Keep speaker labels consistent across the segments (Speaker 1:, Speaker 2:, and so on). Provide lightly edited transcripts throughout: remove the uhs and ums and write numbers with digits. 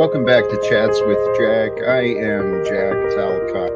Speaker 1: Welcome back to Chats with Jack. I am Jack Talcott.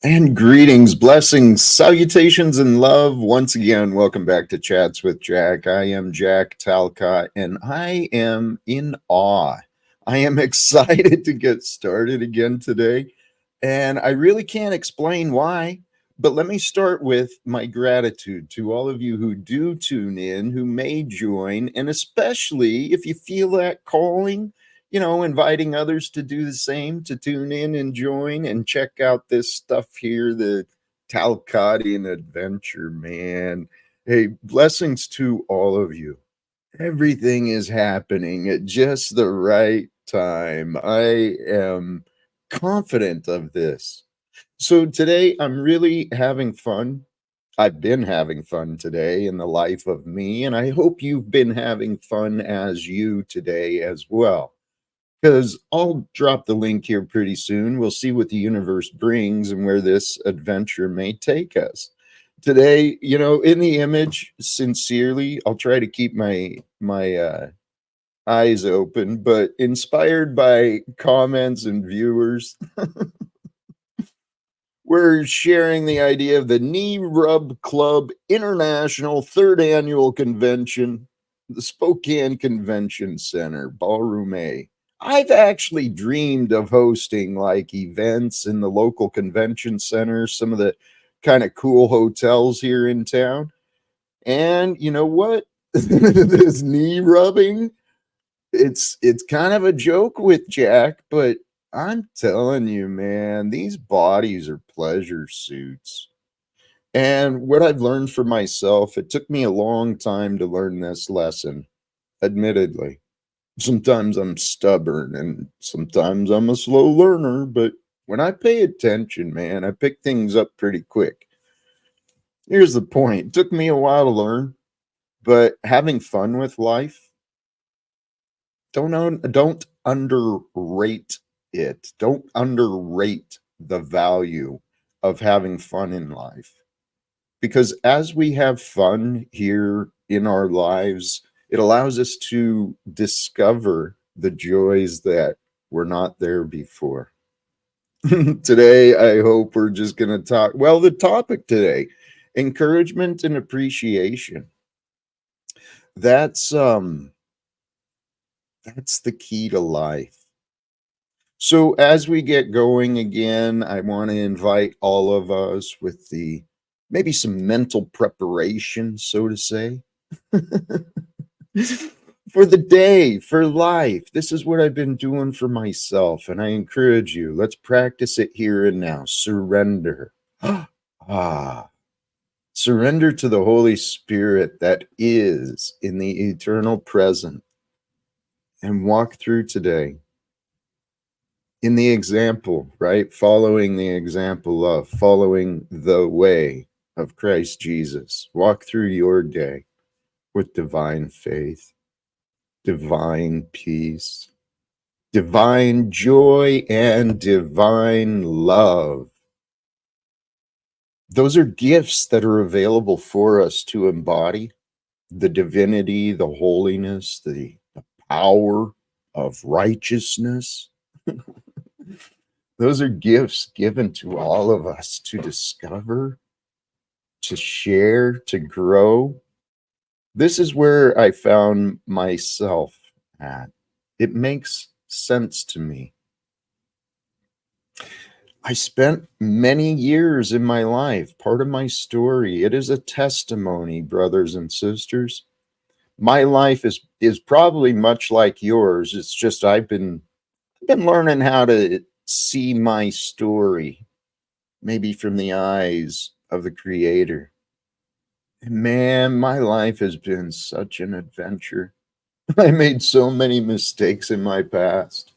Speaker 1: And greetings, blessings, salutations, and love. Once again, welcome back to Chats with Jack. I am Jack Talcott, and I am in awe. I am excited to get started again today, and I really can't explain why, but let me start with my gratitude to all of you who do tune in, who may join, and especially if you feel that calling, inviting others to do the same, to tune in and join and check out this stuff here, the Talcottian adventure, man. Hey, blessings to all of you. Everything is happening at just the right time. I am confident of this. So today I'm really having fun. I've been having fun today in the life of me, and I hope you've been having fun as you today as well. Because I'll drop the link here pretty soon. We'll see what the universe brings and where this adventure may take us. Today, in the image, sincerely, I'll try to keep my eyes open, but inspired by comments and viewers, we're sharing the idea of the Knee Rub Club International Third Annual Convention, the Spokane Convention Center, Ballroom A. I've actually dreamed of hosting like events in the local convention center, some of the kind of cool hotels here in town. And you know what? This knee rubbing, it's kind of a joke with Jack, but I'm telling you, man, these bodies are pleasure suits. And what I've learned for myself, it took me a long time to learn this lesson, admittedly. Sometimes I'm stubborn and sometimes I'm a slow learner, but when I pay attention, man, I pick things up pretty quick. Here's the point. It took me a while to learn, but having fun with life, don't underrate it. Don't underrate the value of having fun in life. Because as we have fun here in our lives, it allows us to discover the joys that were not there before. Today, I hope we're just going to talk. Well, the topic today, encouragement and appreciation. That's the key to life. So as we get going again, I want to invite all of us with maybe some mental preparation, so to say. For the day, for life. This is what I've been doing for myself, and I encourage you. Let's practice it here and now. Surrender. Surrender to the Holy Spirit that is in the eternal present, and walk through today in the example, right? Following the example of, following the way of Christ Jesus. Walk through your day with divine faith, divine peace, divine joy, and divine love. Those are gifts that are available for us to embody the divinity, the holiness, the power of righteousness. Those are gifts given to all of us to discover, to share, to grow. This is where I found myself at. It makes sense to me. I spent many years in my life, part of my story. It is a testimony, brothers and sisters. My life is probably much like yours. It's just I've been learning how to see my story, maybe from the eyes of the Creator. And man, my life has been such an adventure. I made so many mistakes in my past.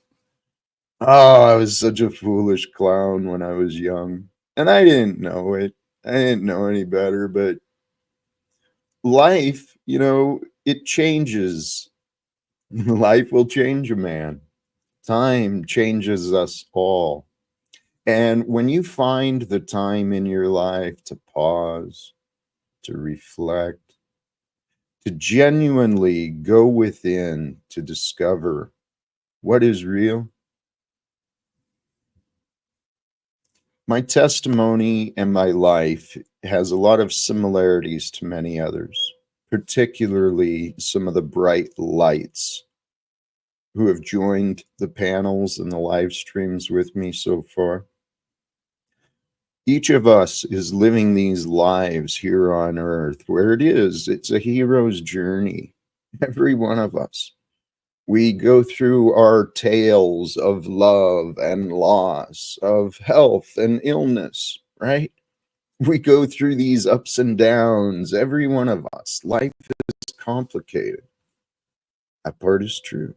Speaker 1: Oh, I was such a foolish clown when I was young. And I didn't know it. I didn't know any better. But life, it changes. Life will change a man. Time changes us all. And when you find the time in your life to pause, to reflect, to genuinely go within to discover what is real, my testimony and my life has a lot of similarities to many others, particularly some of the bright lights who have joined the panels and the live streams with me so far. Each of us is living these lives here on earth where it's a hero's journey. Every one of us. We go through our tales of love and loss, of health and illness, right? We go through these ups and downs, every one of us. Life is complicated. That part is true.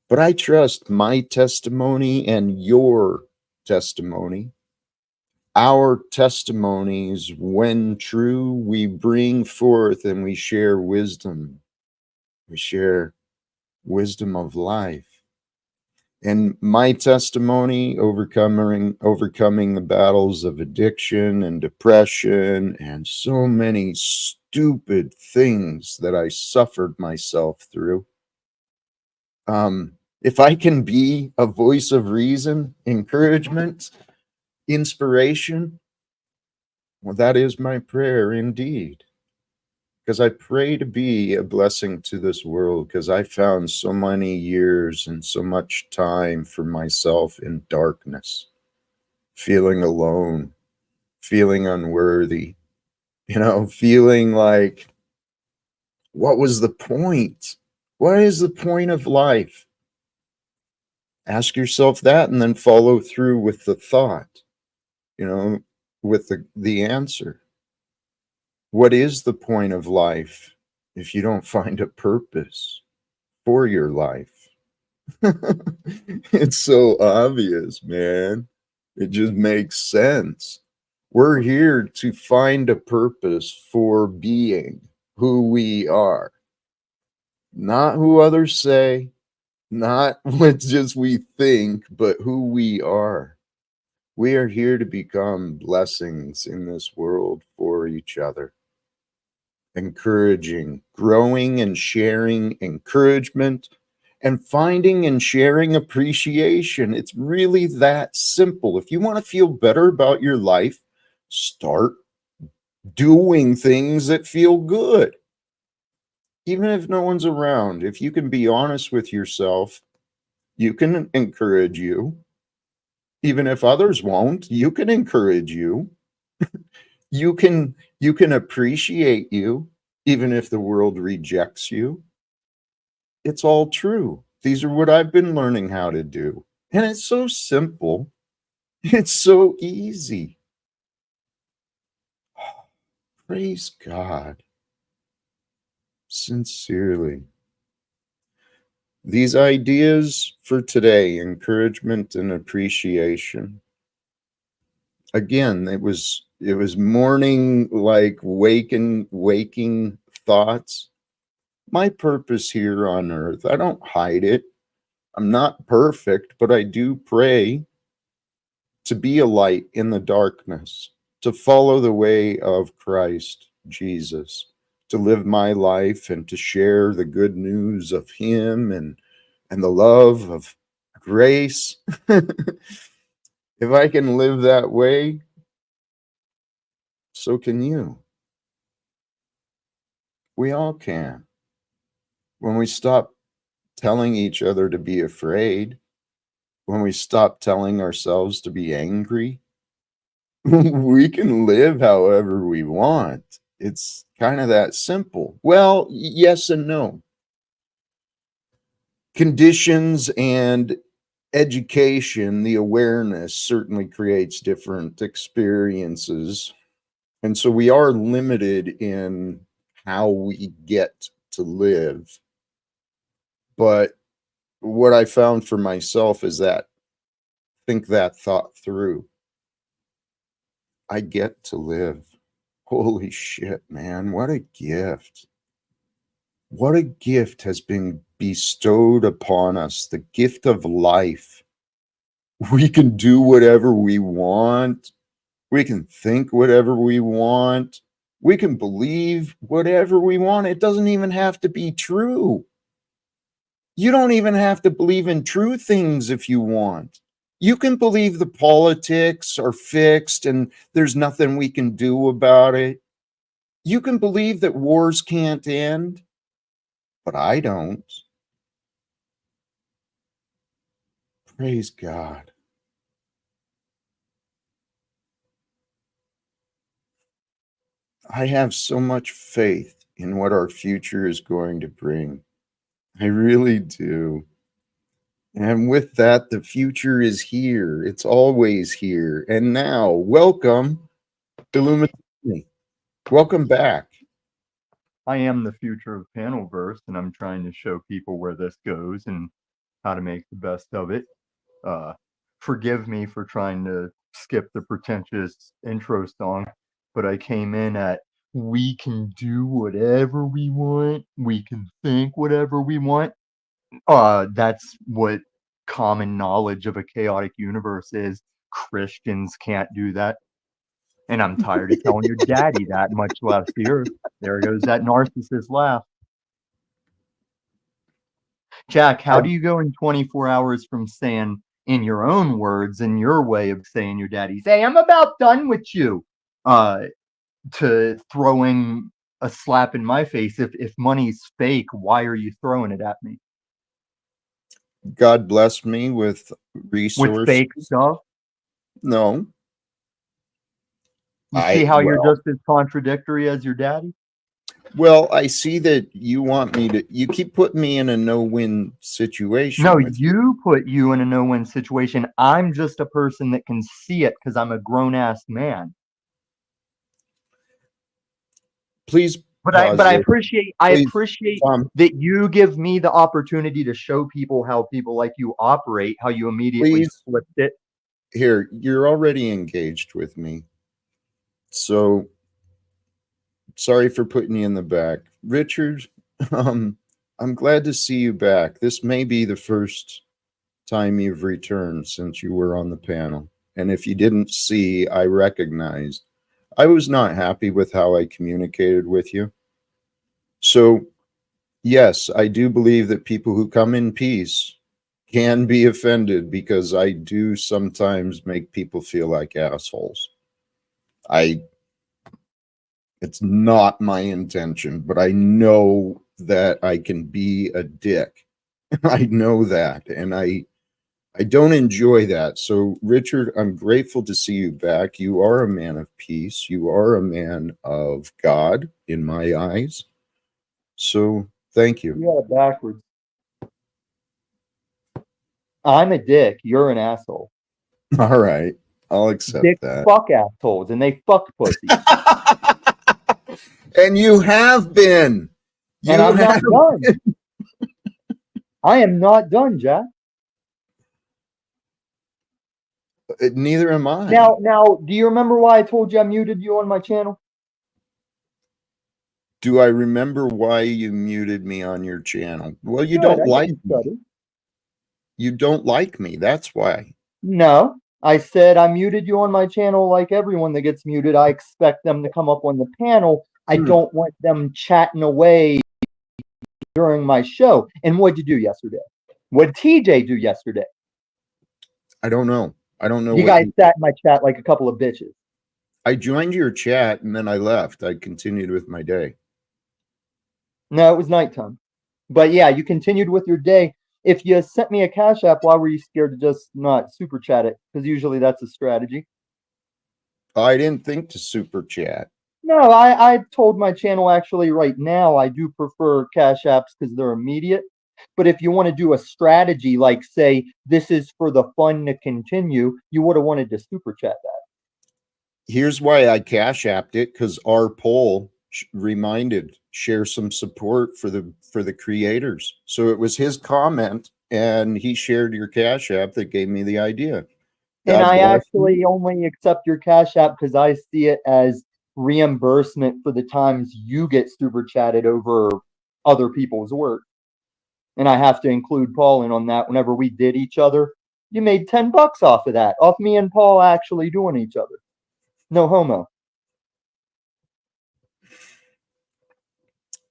Speaker 1: But I trust my testimony and your testimony. Our testimonies, when true, we bring forth and we share wisdom. We share wisdom of life. And my testimony, overcoming the battles of addiction and depression and so many stupid things that I suffered myself through. If I can be a voice of reason, encouragement, inspiration, well, that is my prayer indeed. Because I pray to be a blessing to this world, because I found so many years and so much time for myself in darkness, feeling alone, feeling unworthy, feeling like, what was the point? What is the point of life? Ask yourself that and then follow through with the thought, with the answer. What is the point of life if you don't find a purpose for your life? It's so obvious, man. It just makes sense. We're here to find a purpose for being who we are, not who others say, not what just we think, but who we are. We are here to become blessings in this world for each other. Encouraging, growing and sharing encouragement, and finding and sharing appreciation. It's really that simple. If you want to feel better about your life, start doing things that feel good. Even if no one's around, if you can be honest with yourself, you can encourage you. Even if others won't, you can encourage you. You can appreciate you, even if the world rejects you. It's all true. These are what I've been learning how to do. And it's so simple. It's so easy. Praise God. Sincerely. These ideas for today, encouragement and appreciation. Again, it was morning, like waking thoughts. My purpose here on earth, I don't hide it. I'm not perfect, but I do pray to be a light in the darkness, to follow the way of Christ Jesus, to live my life and to share the good news of him and the love of grace. If I can live that way, so can you. We all can. When we stop telling each other to be afraid, when we stop telling ourselves to be angry, we can live however we want. It's kind of that simple. Well, yes and no. Conditions and education, the awareness certainly creates different experiences. And so we are limited in how we get to live. But what I found for myself is that think that thought through. I get to live. Holy shit, man. What a gift. What a gift has been bestowed upon us, the gift of life. We can do whatever we want. We can think whatever we want. We can believe whatever we want. It doesn't even have to be true. You don't even have to believe in true things if you want. You can believe the politics are fixed and there's nothing we can do about it. You can believe that wars can't end, but I don't. Praise God. I have so much faith in what our future is going to bring. I really do. And with that, the future is here. It's always here. And now, welcome, Illuminati. Welcome back.
Speaker 2: I am the future of Panelverse, and I'm trying to show people where this goes and how to make the best of it. Forgive me for trying to skip the pretentious intro song, but I came in at we can do whatever we want, we can think whatever we want. That's what common knowledge of a chaotic universe is. Christians can't do that. And I'm tired of telling your daddy that, much less yours. There goes that narcissist laugh. Jack, how do you go in 24 hours from saying, in your own words, in your way of saying your daddy, say, I'm about done with you, to throwing a slap in my face? If money's fake, why are you throwing it at me?
Speaker 1: God bless me with
Speaker 2: With
Speaker 1: resources.
Speaker 2: fake stuff?
Speaker 1: No.
Speaker 2: You see how you're just as contradictory as your daddy?
Speaker 1: Well, I see that you want me to, you keep putting me in a no-win situation.
Speaker 2: No, you put you in a no-win situation. I'm just a person that can see it because I'm a grown-ass man.
Speaker 1: Please
Speaker 2: But I appreciate that you give me the opportunity to show people how people like you operate, how you immediately flipped it.
Speaker 1: Here, you're already engaged with me. So sorry for putting you in the back. Richard, I'm glad to see you back. This may be the first time you've returned since you were on the panel. And if you didn't see, I recognized I was not happy with how I communicated with you. So, yes, I do believe that people who come in peace can be offended because I do sometimes make people feel like assholes. It's not my intention, but I know that I can be a dick. I know that, and I don't enjoy that. So, Richard, I'm grateful to see you back. You are a man of peace. You are a man of God in my eyes. So, thank you.
Speaker 2: You got it backwards. I'm a dick. You're an asshole.
Speaker 1: All right, I'll accept
Speaker 2: Dicks
Speaker 1: that.
Speaker 2: fuck assholes, and they fuck pussy.
Speaker 1: And you have been.
Speaker 2: And I'm not done. I am not done, Jack.
Speaker 1: Neither am I.
Speaker 2: Now, do you remember why I told you I muted you on my channel?
Speaker 1: Do I remember why you muted me on your channel? Well, you don't like me. You don't like me. That's why.
Speaker 2: No, I said I muted you on my channel like everyone that gets muted. I expect them to come up on the panel. I don't want them chatting away during my show. And what'd you do yesterday? What did TJ do yesterday?
Speaker 1: I don't know. I don't know.
Speaker 2: You guys sat in my chat like a couple of bitches.
Speaker 1: I joined your chat and then I left. I continued with my day.
Speaker 2: No, it was nighttime. But yeah, you continued with your day. If you sent me a Cash App, why were you scared to just not super chat it? Because usually that's a strategy.
Speaker 1: I didn't think to super chat.
Speaker 2: No, I told my channel actually right now I do prefer Cash Apps because they're immediate. But if you want to do a strategy like say this is for the fun to continue, you would have wanted to super chat that.
Speaker 1: Here's why I Cash Apped it, because our poll reminded share some support for the creators. So it was his comment and he shared your Cash App that gave me the idea.
Speaker 2: And I actually only accept your Cash App because I see it as reimbursement for the times you get super chatted over other people's work. And I have to include Paul in on that. Whenever we did each other, you made $10 off of that, off me and Paul actually doing each other. No homo.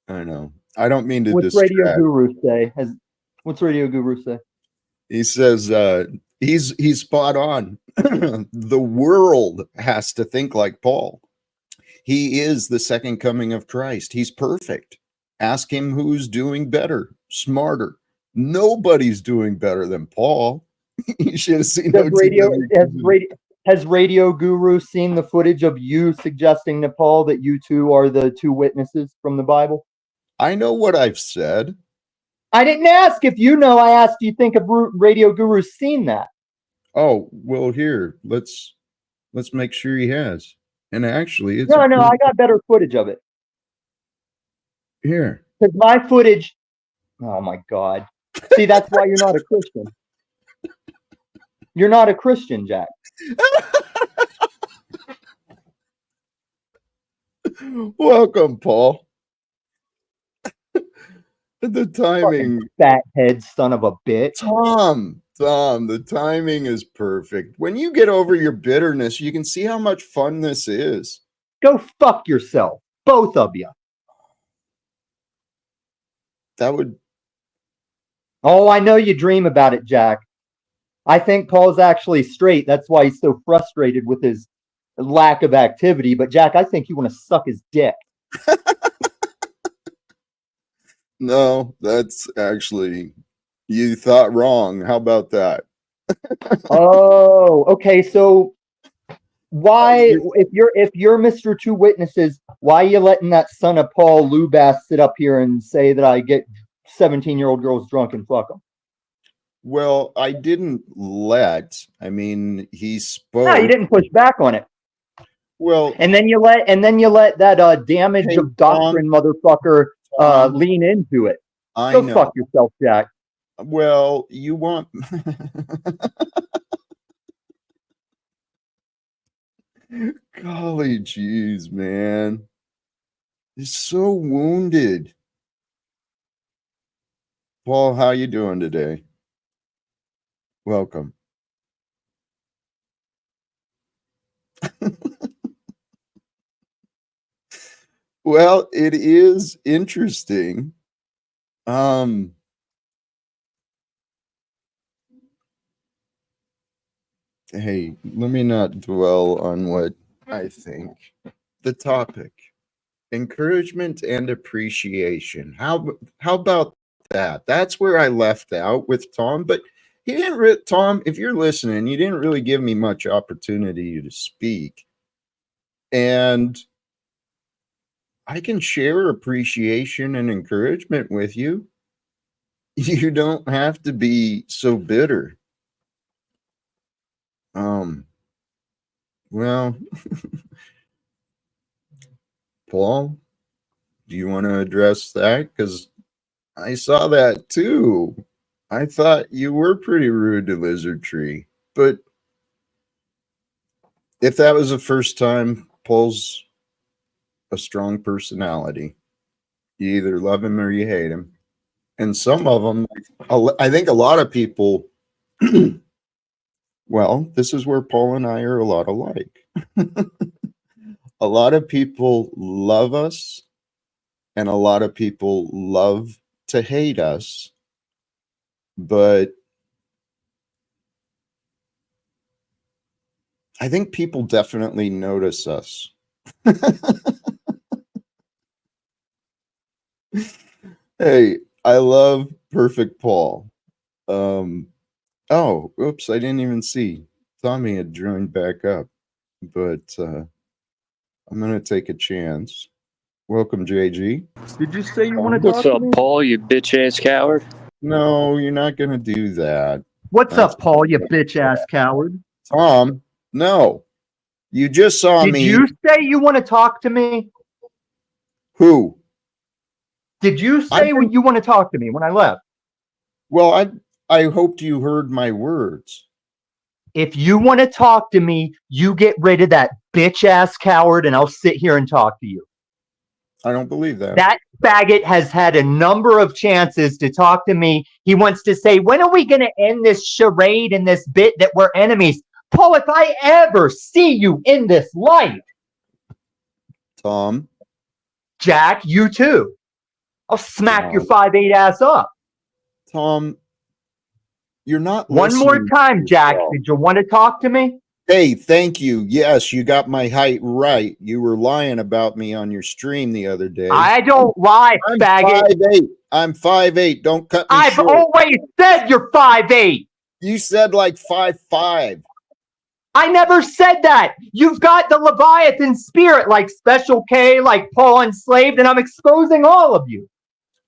Speaker 1: I know. I don't mean to
Speaker 2: What's Radio
Speaker 1: distract.
Speaker 2: Guru say? What's Radio Guru say?
Speaker 1: He says he's spot on. The world has to think like Paul. He is the second coming of Christ. He's perfect. Ask him who's doing better, smarter. Nobody's doing better than Paul. You should have seen
Speaker 2: Has Radio Guru seen the footage of you suggesting to Paul that you two are the two witnesses from the Bible?
Speaker 1: I know what I've said.
Speaker 2: I didn't ask if you know. I asked, do you think Radio Guru's seen that?
Speaker 1: Oh, well, here, let's make sure he has. And actually, it's
Speaker 2: no, I got better footage of it.
Speaker 1: Here.
Speaker 2: Because my footage, oh my God. See, that's why you're not a Christian. You're not a Christian, Jack.
Speaker 1: Welcome, Paul. The timing.
Speaker 2: Fucking fathead son of a bitch.
Speaker 1: Tom, the timing is perfect. When you get over your bitterness, you can see how much fun this is.
Speaker 2: Go fuck yourself, both of you.
Speaker 1: That would...
Speaker 2: Oh, I know you dream about it, Jack. I think Paul's actually straight. That's why he's so frustrated with his lack of activity. But Jack, I think you want to suck his dick.
Speaker 1: No, that's actually... You thought wrong. How about that?
Speaker 2: Oh, okay. So why, if you're Mr. Two Witnesses, why are you letting that son of Paul Lubass sit up here and say that I get 17-year-old girls drunk and fuck them?
Speaker 1: Well, I didn't let. I mean, he spoke.
Speaker 2: No, you didn't push back on it.
Speaker 1: Well,
Speaker 2: and then you let that damage of doctrine motherfucker lean into it.
Speaker 1: I
Speaker 2: Go
Speaker 1: know.
Speaker 2: fuck yourself, Jack.
Speaker 1: Well, you want... Golly jeez, man. He's so wounded. Paul, how you doing today? Welcome. Well, it is interesting. Hey, let me not dwell on what I think. The topic, encouragement and appreciation. How about that? That's where I left out with Tom, but he didn't. Tom, if you're listening, you didn't really give me much opportunity to speak, and I can share appreciation and encouragement with you. You don't have to be so bitter. Well, Paul, do you want to address that? Because I saw that too. I thought you were pretty rude to Lizard Tree, but if that was the first time, Paul's a strong personality. You either love him or you hate him. And some of them, I think a lot of people, well, this is where Paul and I are a lot alike. A lot of people love us, and a lot of people love to hate us, but I think people definitely notice us. Hey, I love Perfect Paul. Oh, oops, I didn't even see. Tommy had joined back up, but I'm going to take a chance. Welcome, JG.
Speaker 2: Did you say you want to
Speaker 3: What's up, Paul, you bitch-ass coward?
Speaker 1: No, you're not going to do that.
Speaker 2: What's up, Paul, you bitch-ass coward?
Speaker 1: Tom, no. You just saw me.
Speaker 2: Did you say you want to talk to me?
Speaker 1: Who?
Speaker 2: Did you say you want to talk to me when I left?
Speaker 1: Well, I hoped you heard my words.
Speaker 2: If you want to talk to me, you get rid of that bitch-ass coward, and I'll sit here and talk to you.
Speaker 1: I don't believe that.
Speaker 4: That faggot has had a number of chances to talk to me. He wants to say, when are we going to end this charade and this bit that we're enemies? Paul, if I ever see you in this light,
Speaker 1: Tom.
Speaker 4: Jack, you too. I'll smack your
Speaker 1: Tom.
Speaker 4: 5'8" ass up.
Speaker 1: Tom, you're not
Speaker 4: One more
Speaker 1: listening
Speaker 4: time,
Speaker 1: to
Speaker 4: Jack.
Speaker 1: yourself.
Speaker 4: Did you want to talk to me?
Speaker 1: Hey, thank you. Yes, you got my height right. You were lying about me on your stream the other day.
Speaker 4: I don't lie,
Speaker 1: I'm
Speaker 4: faggot.
Speaker 1: 5'8". I'm 5'8". Don't cut me
Speaker 4: I've
Speaker 1: short.
Speaker 4: always said you're 5'8".
Speaker 1: You said like 5'5".
Speaker 4: I never said that. You've got the Leviathan spirit, like Special K, like Paul Enslaved, and I'm exposing all of you.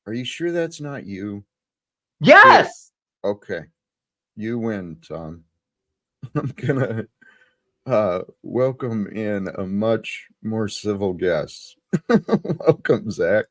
Speaker 1: Are you sure that's not you?
Speaker 4: Yes.
Speaker 1: Okay. You win, Tom. I'm gonna welcome in a much more civil guest. Welcome, Zach.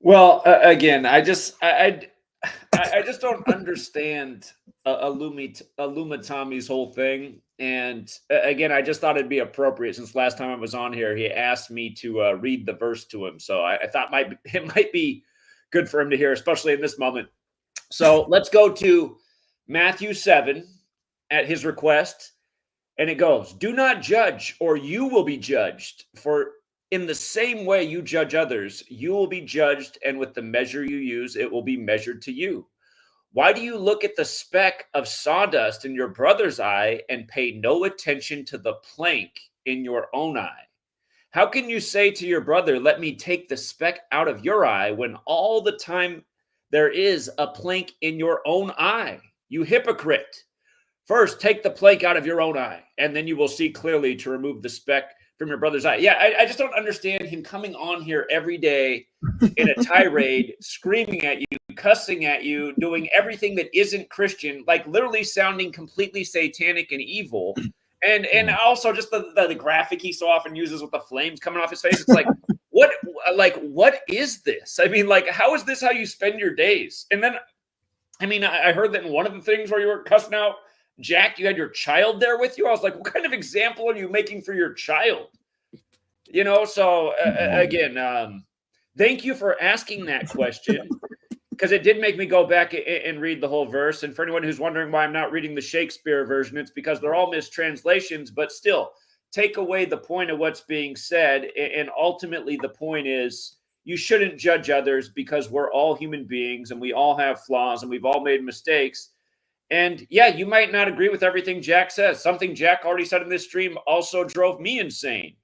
Speaker 5: Well, again, I just don't understand Tommy's whole thing. And again, I just thought it'd be appropriate since last time I was on here, he asked me to read the verse to him. So I thought it might be good for him to hear, especially in this moment. So let's go to Matthew 7 at his request. And it goes, "Do not judge, or you will be judged. For in the same way you judge others, you will be judged, and with the measure you use, it will be measured to you. Why do you look at the speck of sawdust in your brother's eye and pay no attention to the plank in your own eye? How can you say to your brother, 'Let me take the speck out of your eye,' when all the time there is a plank in your own eye? You hypocrite! First, take the plank out of your own eye, and then you will see clearly to remove the speck from your brother's eye." Yeah, I just don't understand him coming on here every day in a tirade, screaming at you, cussing at you, doing everything that isn't Christian, like literally sounding completely satanic and evil. And also just the graphic he so often uses with the flames coming off his face. It's like, what is this? I mean, like, how is this how you spend your days? And then, I mean, I heard that in one of the things where you were cussing out Jack, you had your child there with you. I was like, what kind of example are you making for your child? You know, so again, thank you for asking that question, because it did make me go back and read the whole verse. And for anyone who's wondering why I'm not reading the Shakespeare version, it's because they're all mistranslations, but still take away the point of what's being said. And ultimately the point is you shouldn't judge others, because we're all human beings and we all have flaws and we've all made mistakes. And yeah, you might not agree with everything Jack says. Something Jack already said in this stream also drove me insane.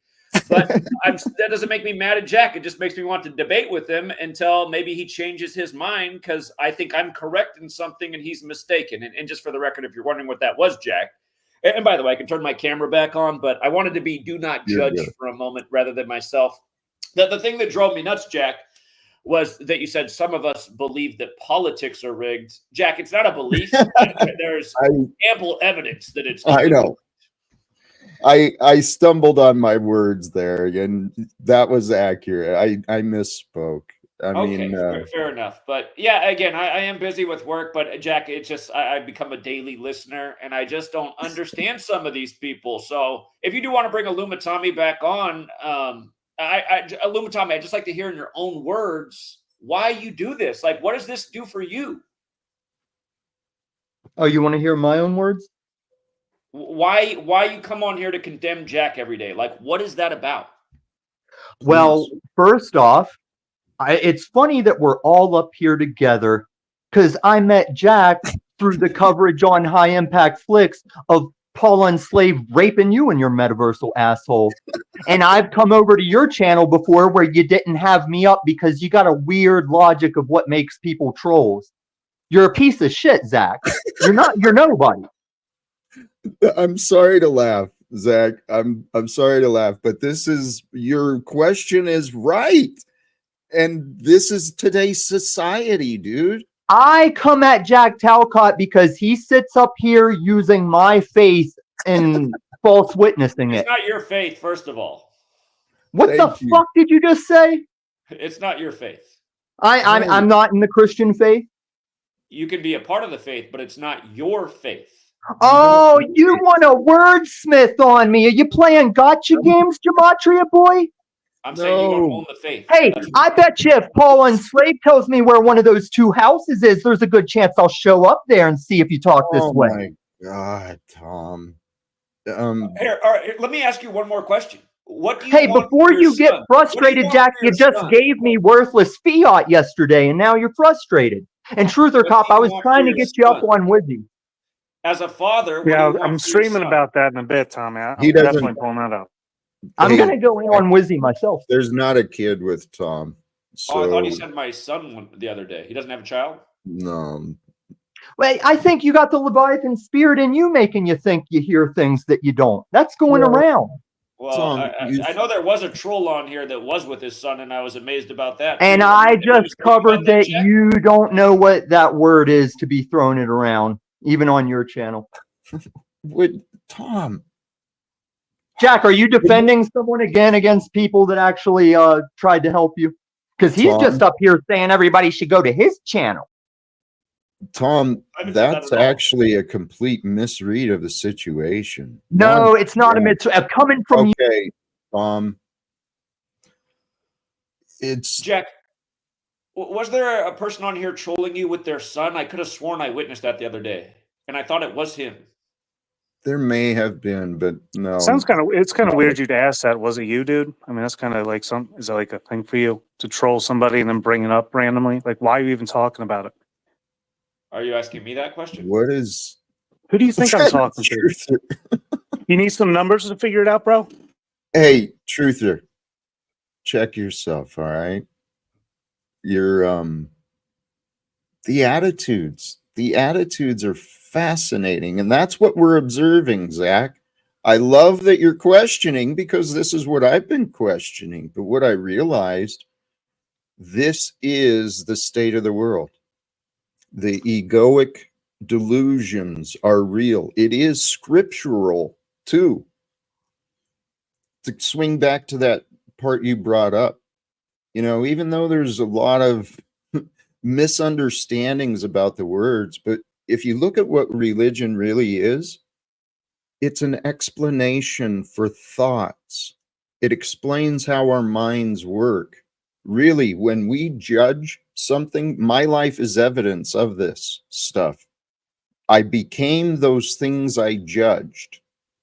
Speaker 5: But that doesn't make me mad at Jack. It just makes me want to debate with him until maybe he changes his mind, because I think I'm correct in something and he's mistaken. And just for the record, if you're wondering what that was, Jack, and by the way, I can turn my camera back on, but I wanted to be do not judge for a moment rather than myself. The thing that drove me nuts, Jack, was that you said some of us believe that politics are rigged. Jack, it's not a belief. There's ample evidence that it's not.
Speaker 1: I know. I stumbled on my words there, and that was accurate. I misspoke. I mean,
Speaker 5: fair enough. But yeah, again, I am busy with work, but Jack, it's just I've become a daily listener, and I just don't understand some of these people. So if you do want to bring Tommy back on, Tommy, I'd just like to hear in your own words why you do this. Like, what does this do for you?
Speaker 4: Oh, you want to hear my own words?
Speaker 5: Why you come on here to condemn Jack every day? Like, what is that about?
Speaker 4: Well, first off, it's funny that we're all up here together, because I met Jack through the coverage on High Impact Flicks of Paul Enslaved raping you in your metaversal asshole. And I've come over to your channel before where you didn't have me up because you got a weird logic of what makes people trolls. You're a piece of shit, Zach. You're nobody.
Speaker 1: I'm sorry to laugh, Zach. I'm sorry to laugh, but your question is right. And this is today's society, dude.
Speaker 4: I come at Jack Talcott because he sits up here using my faith and false witnessing it.
Speaker 5: It's not your faith, first of all.
Speaker 4: What the fuck did you just say?
Speaker 5: It's not your faith.
Speaker 4: I'm not in the Christian faith.
Speaker 5: You can be a part of the faith, but it's not your faith.
Speaker 4: Oh, you want a wordsmith on me? Are you playing gotcha games, Gematria boy?
Speaker 5: I'm saying you want to
Speaker 1: No.
Speaker 5: own the faith.
Speaker 4: Hey,
Speaker 5: That's-
Speaker 4: I bet you if Paul Unslave tells me where one of those two houses is, there's a good chance I'll show up there and see if you talk this
Speaker 1: Oh
Speaker 4: way.
Speaker 1: my God, Tom.
Speaker 5: Here, all right, here, let me ask you one more question. What do you
Speaker 4: Hey,
Speaker 5: want
Speaker 4: before
Speaker 5: for your
Speaker 4: you get
Speaker 5: son? What do you
Speaker 4: frustrated,
Speaker 5: want
Speaker 4: Jack,
Speaker 5: for
Speaker 4: you
Speaker 5: your
Speaker 4: just
Speaker 5: son?
Speaker 4: gave me worthless fiat yesterday, and now you're frustrated. And Truther
Speaker 5: What
Speaker 4: Cop,
Speaker 5: do
Speaker 4: I
Speaker 5: you
Speaker 4: was
Speaker 5: want
Speaker 4: trying
Speaker 5: for
Speaker 4: to
Speaker 5: your
Speaker 4: get you up
Speaker 5: son?
Speaker 4: on Wizzy.
Speaker 5: As a father, what do
Speaker 6: Yeah,
Speaker 5: you want
Speaker 6: I'm
Speaker 5: for your
Speaker 6: streaming
Speaker 5: son?
Speaker 6: about that in a bit, Tommy. I'm
Speaker 1: He doesn't-
Speaker 6: definitely pulling that up.
Speaker 4: I'm
Speaker 1: Hey,
Speaker 4: going to go in on Wizzy myself.
Speaker 1: There's not a kid with Tom.
Speaker 5: Oh, I thought he
Speaker 1: So
Speaker 5: said my son the other day. He doesn't have a child?
Speaker 1: no.
Speaker 4: Wait, I think you got the Leviathan spirit in you making you think you hear things that you don't. That's going
Speaker 1: Well,
Speaker 4: around.
Speaker 5: Well,
Speaker 1: Tom,
Speaker 5: I know there was a troll on here that was with his son, and I was amazed about that.
Speaker 4: And
Speaker 5: too.
Speaker 4: I
Speaker 5: Maybe you
Speaker 4: just
Speaker 5: speak about
Speaker 4: covered that
Speaker 5: Jack?
Speaker 4: you don't know what that word is to be throwing it around, even on your channel.
Speaker 1: With Tom.
Speaker 4: Jack, are you defending someone again against people that actually tried to help you? Because he's
Speaker 1: Tom?
Speaker 4: just up here saying everybody should go to his channel.
Speaker 1: Tom,
Speaker 5: I haven't said that
Speaker 1: that's
Speaker 5: at all.
Speaker 1: actually a complete misread of the situation.
Speaker 4: No, it's not a mid coming from you.
Speaker 1: Okay, Tom. It's
Speaker 5: Jack, was there a person on here trolling you with their son? I could have sworn I witnessed that the other day, and I thought it was him.
Speaker 1: there may have been, but no.
Speaker 6: Sounds kind of. It's kind of weird you to ask that. Was it you, dude? I mean, that's kind of like some. Is that like a thing for you to troll somebody and then bring it up randomly? Like, why are you even talking about it?
Speaker 5: Are you asking me that question?
Speaker 1: What is
Speaker 6: Who do you think I'm talking to?
Speaker 1: Truther?
Speaker 6: You need some numbers to figure it out, bro.
Speaker 1: Hey, Truther, check yourself, all right? Your the attitudes are fascinating, and that's what we're observing, Zach. I love that you're questioning because this is what I've been questioning. But what I realized, this is the state of the world. The egoic delusions are real. It is scriptural too. To swing back to that part you brought up, you know, even though there's a lot of misunderstandings about the words, but if you look at what religion really is, it's an explanation for thoughts. It explains how our minds work. Really, when we judge something, my life is evidence of this stuff. I became those things I judged.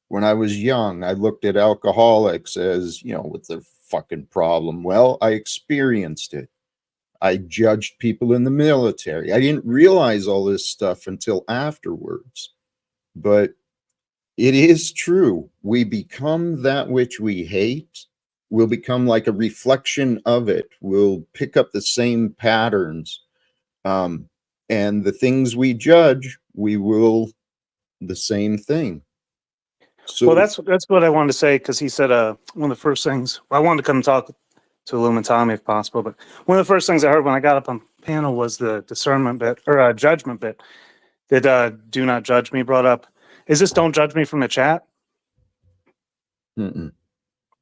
Speaker 1: When I was young, I looked at alcoholics as, you know, what's their fucking problem? Well, I experienced it. I judged people in the military. I didn't realize all this stuff until afterwards. But it is true. We become that which we hate. We'll become like a reflection of it. We'll pick up the same patterns. And the things we judge, we will the same thing. So
Speaker 6: Well, that's what I wanted to say because he said one of the first things. Well, I wanted to come talk to Illum and Tommy if possible, but one of the first things I heard when I got up on panel was the discernment bit or judgment bit that "do not judge me" brought up. Is this "don't judge me" from the chat?
Speaker 1: mm-mm.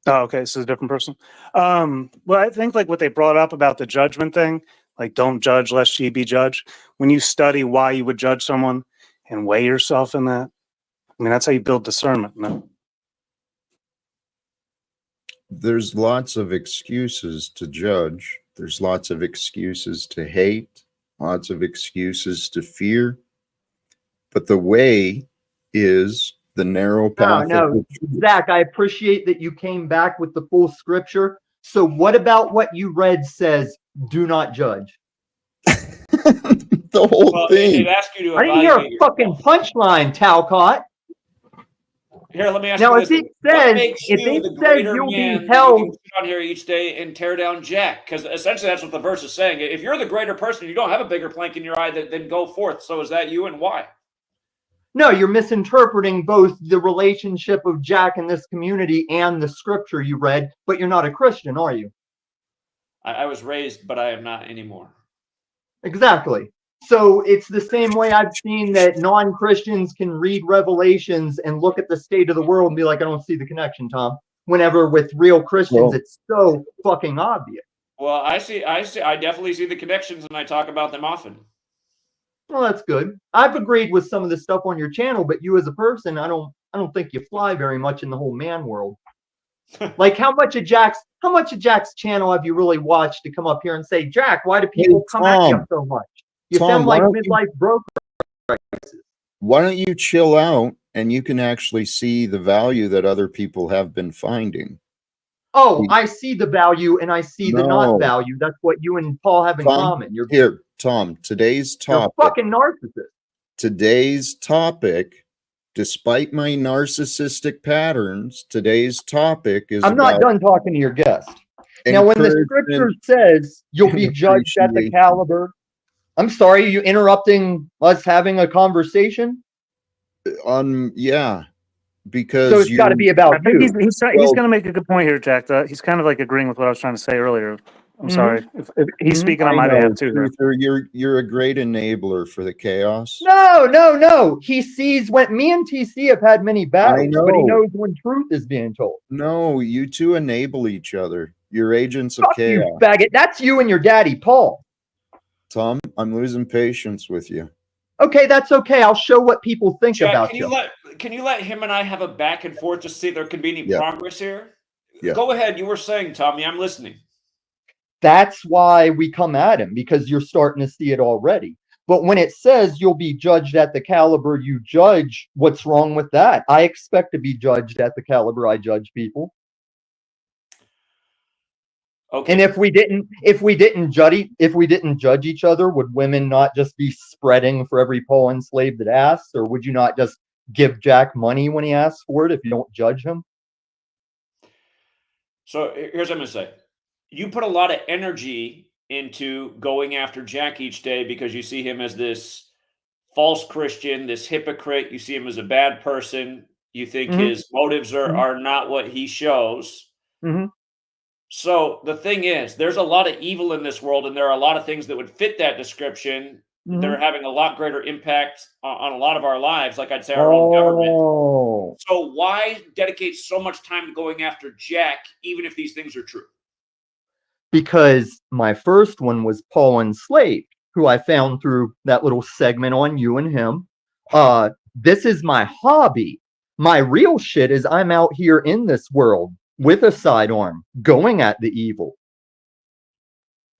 Speaker 6: Oh, okay, so it's a different person. Well, I think like what they brought up about the judgment thing, like "don't judge lest ye be judged." When you study why you would judge someone and weigh yourself in that, I mean, that's how you build discernment. No?
Speaker 1: There's lots of excuses to judge. There's lots of excuses to hate, lots of excuses to fear. But the way is the narrow path.
Speaker 4: No, Zach, I appreciate that you came back with the full scripture. So what about what you read says, do not judge?
Speaker 1: The whole
Speaker 5: Well,
Speaker 1: thing.
Speaker 5: it asks you to
Speaker 4: I didn't hear a
Speaker 5: evaluate
Speaker 4: fucking
Speaker 5: yourself.
Speaker 4: punchline, Talcott.
Speaker 5: Here, let me ask
Speaker 4: Now,
Speaker 5: you
Speaker 4: if
Speaker 5: this.
Speaker 4: it
Speaker 5: What
Speaker 4: says,
Speaker 5: makes
Speaker 4: if
Speaker 5: you
Speaker 4: it
Speaker 5: the
Speaker 4: says
Speaker 5: greater
Speaker 4: you'll
Speaker 5: man
Speaker 4: be
Speaker 5: that you
Speaker 4: held,
Speaker 5: can sit on here each day and tear down Jack? Because essentially that's what the verse is saying. If you're the greater person, you don't have a bigger plank in your eye, then go forth. So is that you, and why?
Speaker 4: no, you're misinterpreting both the relationship of Jack in this community and the scripture you read, but you're not a Christian, are you?
Speaker 5: I was raised, but I am not anymore.
Speaker 4: Exactly. So it's the same way I've seen that non-Christians can read Revelations and look at the state of the world and be like, I don't see the connection, Tom. Whenever with real Christians,
Speaker 1: Well,
Speaker 4: it's so fucking obvious.
Speaker 5: Well, I definitely see the connections, and I talk about them often.
Speaker 4: Well, that's good. I've agreed with some of the stuff on your channel, but you as a person, I don't think you fly very much in the whole man world. Like how much of Jack's channel have you really watched to come up here and say, Jack, why do people come at you so much? You
Speaker 1: Tom,
Speaker 4: sound like midlife broker.
Speaker 1: Why don't you chill out and you can actually see the value that other people have been finding?
Speaker 4: Oh, I see the value and I see the not
Speaker 1: No.
Speaker 4: value. That's what you and Paul have in
Speaker 1: Tom,
Speaker 4: common. You're
Speaker 1: here, Tom, today's
Speaker 4: you're a
Speaker 1: topic.
Speaker 4: fucking narcissist.
Speaker 1: Today's topic, despite my narcissistic patterns, today's topic is
Speaker 4: I'm not done talking to your guest. Now, when the scripture says you'll be judged at the caliber, I'm sorry, are you interrupting us having a conversation?
Speaker 1: Yeah, because
Speaker 4: so it's got to be about
Speaker 6: I think
Speaker 4: you.
Speaker 6: he's going to make a good point here, Jack. He's kind of like agreeing with what I was trying to say earlier. I'm sorry. If he's speaking on my behalf too.
Speaker 1: You're a great enabler for the chaos.
Speaker 4: No. He sees when me and TC have had many battles, but he knows when truth is being told.
Speaker 1: No, you two enable each other. You're agents of
Speaker 4: Fuck
Speaker 1: chaos.
Speaker 4: you, faggot. That's you and your daddy, Paul.
Speaker 1: Tom, I'm losing patience with you.
Speaker 4: Okay, that's okay. I'll show what people think
Speaker 5: Jack,
Speaker 4: about
Speaker 5: can you let him and I have a back and forth to see if there can be any progress here?
Speaker 1: Yeah.
Speaker 5: Go ahead. You were saying, Tommy, I'm listening.
Speaker 4: That's why we come at him, because you're starting to see it already. But when it says you'll be judged at the caliber you judge, what's wrong with that? I expect to be judged at the caliber I judge people.
Speaker 5: Okay.
Speaker 4: And if we didn't judge each other, would women not just be spreading for every Paul enslaved that asks, or would you not just give Jack money when he asks for it if you don't judge him?
Speaker 5: So here's what I'm going to say. You put a lot of energy into going after Jack each day because you see him as this false Christian, this hypocrite. You see him as a bad person. You think his motives are not what he shows. So the thing is, there's a lot of evil in this world, and there are a lot of things that would fit that description. They're having a lot greater impact on a lot of our lives, like I'd say our own government. So why dedicate so much time to going after Jack, even if these things are true?
Speaker 4: Because my first one was Paul Enslaved, who I found through that little segment on you and him. This is my hobby. My real shit is I'm out here in this world with a sidearm, going at the evil.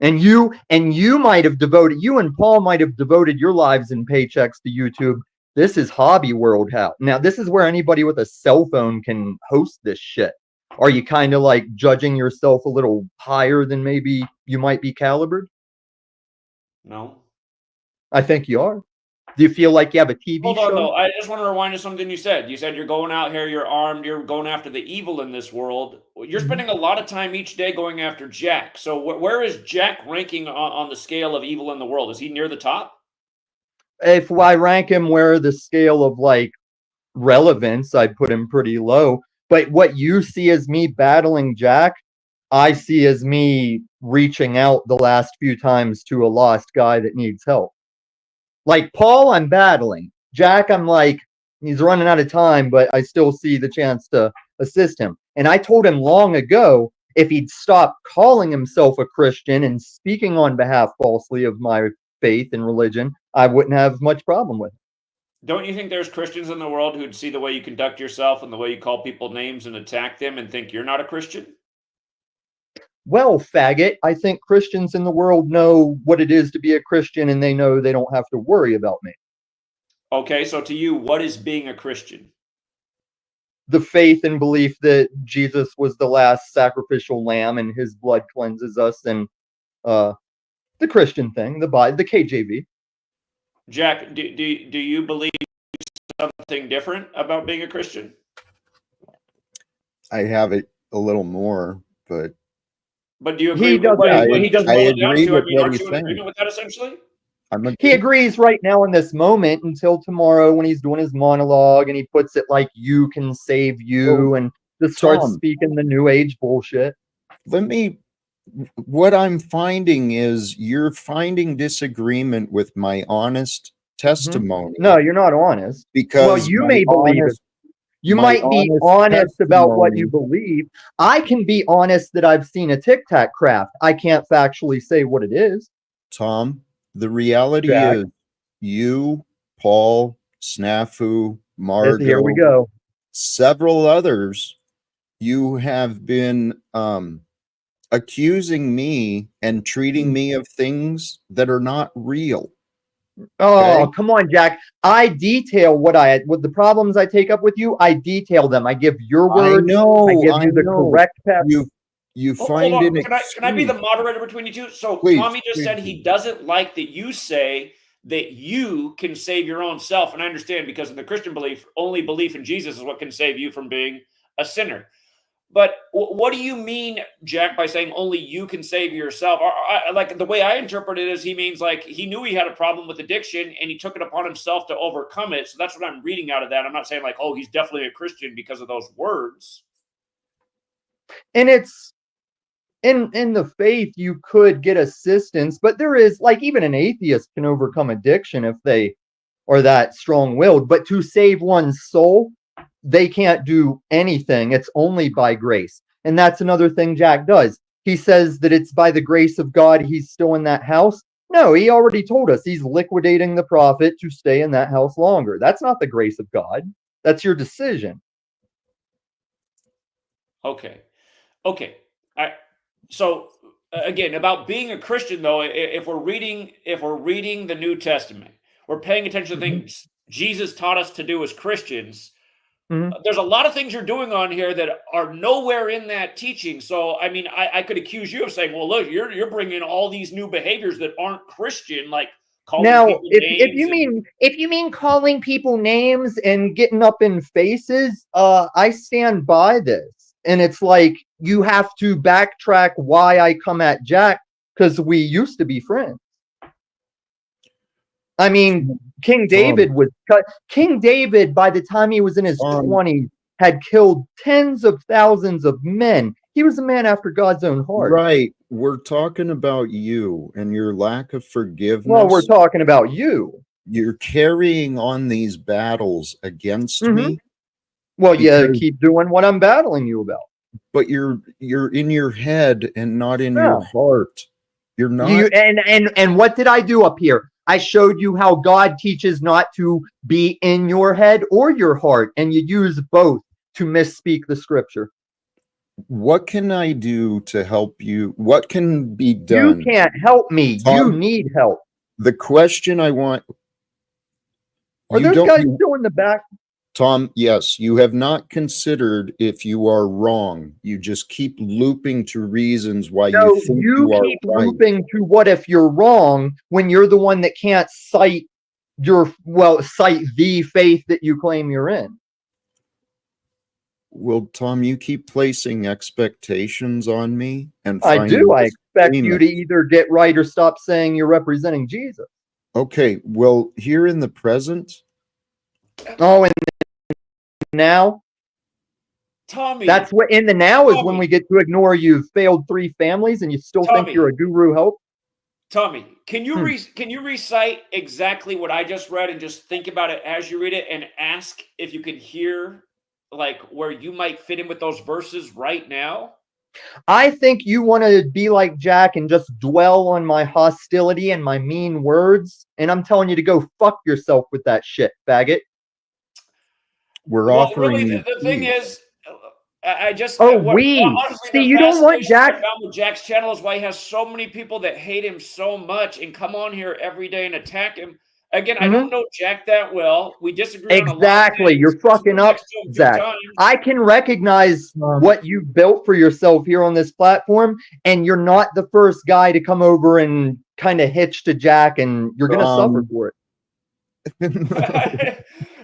Speaker 4: And you might have devoted, you and Paul might have devoted your lives and paychecks to YouTube. This is hobby world how. Now, this is where anybody with a cell phone can host this shit. Are you kind of like judging yourself a little higher than maybe you might be calibered?
Speaker 5: No.
Speaker 4: I think you are. Do you feel like you have a TV
Speaker 5: Hold
Speaker 4: show?
Speaker 5: on, though. I just want to rewind to something you said. You said you're going out here, you're armed, you're going after the evil in this world. You're spending a lot of time each day going after Jack. So where is Jack ranking on the scale of evil in the world? Is he near the top?
Speaker 4: If I rank him where the scale of like relevance, I'd put him pretty low. But what you see as me battling Jack, I see as me reaching out the last few times to a lost guy that needs help. Like Paul, I'm battling. Jack, I'm like, he's running out of time, but I still see the chance to assist him. And I told him long ago, if he'd stop calling himself a Christian and speaking on behalf falsely of my faith and religion, I wouldn't have much problem with it.
Speaker 5: Don't you think there's Christians in the world who'd see the way you conduct yourself and the way you call people names and attack them and think you're not a Christian?
Speaker 4: Well, faggot, I think Christians in the world know what it is to be a Christian, and they know they don't have to worry about me.
Speaker 5: Okay, so to you, what is being a Christian?
Speaker 4: The faith and belief that Jesus was the last sacrificial lamb and his blood cleanses us, and the Christian thing, the KJV.
Speaker 5: Jack, do you believe something different about being a Christian?
Speaker 1: I have it a little more, but
Speaker 5: do you agree?
Speaker 1: I agree with what he's saying.
Speaker 5: Agreement with that essentially?
Speaker 4: He agrees right now in this moment until tomorrow when he's doing his monologue and he puts it like you can save you and just starts speaking the new age bullshit.
Speaker 1: What I'm finding is you're finding disagreement with my honest testimony.
Speaker 4: No, you're not honest.
Speaker 1: Because
Speaker 4: well, you may believe it. You might be honest about what you believe. I can be honest that I've seen a Tic Tac craft. I can't factually say what it is.
Speaker 1: Tom, the reality is you, Paul, Snafu, Margo,
Speaker 4: here we go.
Speaker 1: Several others you have been accusing me and treating me of things that are not real.
Speaker 4: Oh,
Speaker 1: Okay?
Speaker 4: come on, Jack. I detail what the problems I take up with you. I detail them. I give your
Speaker 1: I
Speaker 4: words. I
Speaker 1: know,
Speaker 4: give
Speaker 1: I
Speaker 4: you the
Speaker 1: know.
Speaker 4: correct path.
Speaker 1: You
Speaker 5: Hold
Speaker 1: find
Speaker 5: on.
Speaker 1: an
Speaker 5: Can I be the
Speaker 1: excuse.
Speaker 5: moderator between you two? So
Speaker 1: Please,
Speaker 5: Tommy just
Speaker 1: please
Speaker 5: said
Speaker 1: do.
Speaker 5: he doesn't like that you say that you can save your own self. And I understand, because in the Christian belief, only belief in Jesus is what can save you from being a sinner. But what do you mean, Jack, by saying only you can save yourself? Like, the way I interpret it is he means like he knew he had a problem with addiction and he took it upon himself to overcome it. So that's what I'm reading out of that. I'm not saying like, oh, he's definitely a Christian because of those words.
Speaker 4: And it's in the faith, you could get assistance, but there is, like, even an atheist can overcome addiction if they are that strong-willed. But to save one's soul, they can't do anything. It's only by grace. And that's another thing Jack does. He says that it's by the grace of God he's still in that house. No, he already told us he's liquidating the profit to stay in that house longer. That's not the grace of God. That's your decision.
Speaker 5: Okay. So again, about being a Christian, though, if we're reading the New Testament, we're paying attention to things Jesus taught us to do as Christians. There's a lot of things you're doing on here that are nowhere in that teaching. So, I mean, I could accuse you of saying, well, look, you're bringing all these new behaviors that aren't Christian, like calling
Speaker 4: Now,
Speaker 5: people names.
Speaker 4: if you mean calling people names and getting up in faces, I stand by this. And it's like you have to backtrack why I come at Jack, because we used to be friends. I mean, King David, by the time he was in his 20s, had killed tens of thousands of men. He was a man after God's own heart.
Speaker 1: Right. We're talking about you and your lack of forgiveness.
Speaker 4: Well, we're talking about you.
Speaker 1: You're carrying on these battles against me.
Speaker 4: Well, yeah, keep doing what I'm battling you about.
Speaker 1: But you're in your head and not in your heart. You're not.
Speaker 4: And what did I do up here? I showed you how God teaches not to be in your head or your heart, and you use both to misspeak the scripture.
Speaker 1: What can I do to help you? What can be done?
Speaker 4: You can't help me. Tom, you need help.
Speaker 1: The question I want.
Speaker 4: Are those guys still in the back?
Speaker 1: Tom, yes, you have not considered if you are wrong. You just keep looping to reasons why you think you are right.
Speaker 4: You keep looping to what if you're wrong when you're the one that can't cite the faith that you claim you're in.
Speaker 1: Well, Tom, you keep placing expectations on me, and
Speaker 4: I do. I expect you to either get right or stop saying you're representing Jesus.
Speaker 1: Okay, well, here in the present.
Speaker 4: Oh, and now,
Speaker 5: Tommy,
Speaker 4: that's what in the now is when we get to ignore you've failed 3 families and you still think you're a guru help.
Speaker 5: Tommy, can you recite exactly what I just read and just think about it as you read it and ask if you can hear like where you might fit in with those verses right now?
Speaker 4: I think you want to be like Jack and just dwell on my hostility and my mean words, and I'm telling you to go fuck yourself with that shit, faggot.
Speaker 1: We're offering
Speaker 5: really,
Speaker 1: you
Speaker 5: the thing is, I just
Speaker 4: honestly, you don't want Jack.
Speaker 5: I found with Jack's channel is why he has so many people that hate him so much and come on here every day and attack him. Again, I don't know Jack that well. We disagree on a lot of things.
Speaker 4: You're fucking up, Zach. I can recognize what you built for yourself here on this platform, and you're not the first guy to come over and kind of hitch to Jack, and you're going to suffer for it.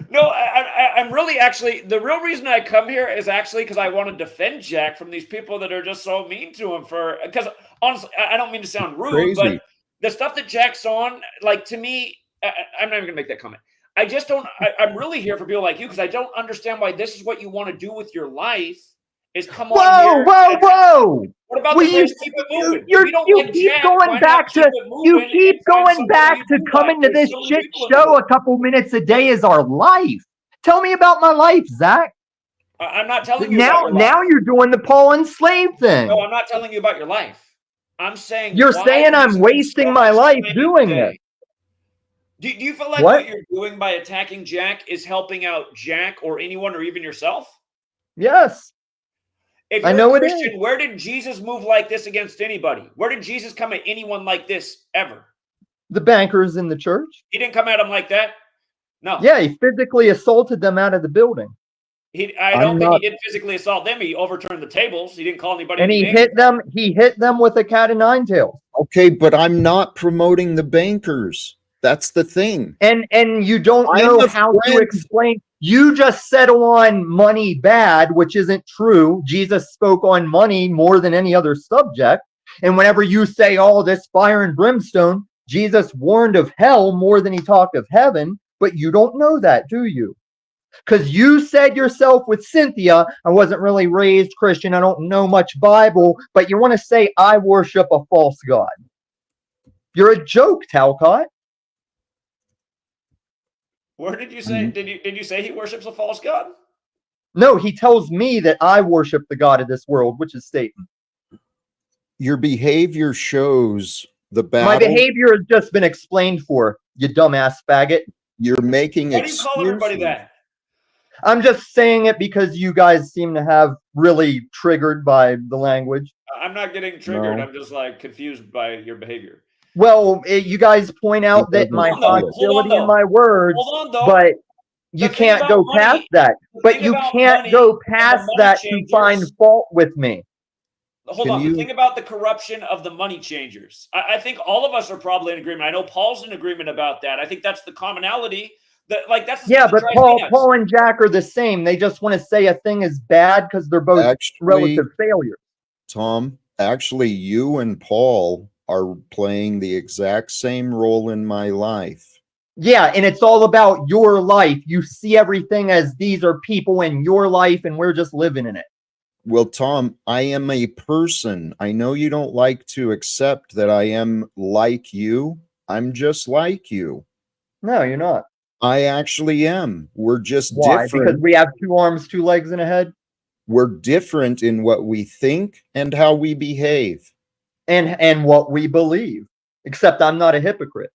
Speaker 5: No, I'm really actually, the real reason I come here is actually because I want to defend Jack from these people that are just so mean to him because honestly, I don't mean to sound rude, but the stuff that Jack's on, like, to me, I'm not even gonna make that comment. I just don't, I'm really here for people like you because I don't understand why this is what you want to do with your life is come on here.
Speaker 4: Whoa.
Speaker 5: What about the phrase keep it moving?
Speaker 4: You keep going back to coming to this shit show a couple minutes a day is our life. Tell me about my life, Zach.
Speaker 5: I'm not telling you about your life.
Speaker 4: Now you're doing the Paul and slave thing.
Speaker 5: No, I'm not telling you about your life. I'm saying
Speaker 4: you're saying I'm wasting my life doing this.
Speaker 5: Do you feel like what you're doing by attacking Jack is helping out Jack or anyone or even yourself?
Speaker 4: Yes.
Speaker 5: If
Speaker 4: I
Speaker 5: you're
Speaker 4: know
Speaker 5: a
Speaker 4: it is.
Speaker 5: Christian, where did Jesus move like this against anybody? Where did Jesus come at anyone like this ever?
Speaker 4: The bankers in the church.
Speaker 5: He didn't come at them like that. No.
Speaker 4: Yeah, he physically assaulted them out of the building.
Speaker 5: I don't think he did physically assault them. He overturned the tables. He didn't call anybody.
Speaker 4: And he hit them with a cat of nine tails.
Speaker 1: Okay, but I'm not promoting the bankers. That's the thing.
Speaker 4: And you don't know how to explain. You just settle on money bad, which isn't true. Jesus spoke on money more than any other subject. And whenever you say, oh, this fire and brimstone, Jesus warned of hell more than he talked of heaven. But you don't know that, do you? Because you said yourself with Cynthia, I wasn't really raised Christian. I don't know much Bible. But you want to say I worship a false god. You're a joke, Talcott.
Speaker 5: Where did you say? Did you say he worships a false god?
Speaker 4: No, he tells me that I worship the god of this world, which is Satan.
Speaker 1: Your behavior shows the battle.
Speaker 4: My behavior has just been explained for, you dumbass faggot.
Speaker 1: You're making
Speaker 5: Why do you call everybody that?
Speaker 4: I'm just saying it because you guys seem to have really triggered by the language.
Speaker 5: I'm not getting triggered. No. I'm just like confused by your behavior.
Speaker 4: Well, you guys point out that my hostility in my words, but you can't go past that. But you can't go past that to find fault with me.
Speaker 5: Hold on. The thing about the corruption of the money changers, I think all of us are probably in agreement. I know Paul's in agreement about that. I think that's the commonality. That's
Speaker 4: but Paul and Jack are the same. They just want to say a thing is bad because they're both relative failures.
Speaker 1: Tom, actually, you and Paul are playing the exact same role in my life.
Speaker 4: Yeah, and it's all about your life. You see everything as these are people in your life and we're just living in it.
Speaker 1: Well, Tom, I am a person. I know you don't like to accept that I am like you. I'm just like you.
Speaker 4: No, you're not.
Speaker 1: I actually am. We're just
Speaker 4: Why?
Speaker 1: different.
Speaker 4: Because we have 2 arms, 2 legs, and a head?
Speaker 1: We're different in what we think and how we behave.
Speaker 4: And what we believe. Except I'm not a hypocrite.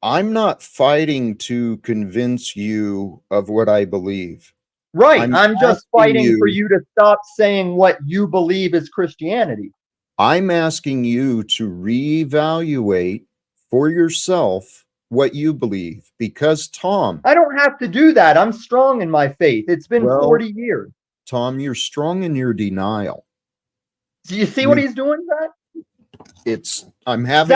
Speaker 1: I'm not fighting to convince you of what I believe.
Speaker 4: Right. I'm just fighting for you to stop saying what you believe is Christianity.
Speaker 1: I'm asking you to reevaluate for yourself what you believe. Because, Tom...
Speaker 4: I don't have to do that. I'm strong in my faith. It's been 40 years.
Speaker 1: Tom, you're strong in your denial.
Speaker 4: Do you see what he's doing, Zach?
Speaker 1: I'm having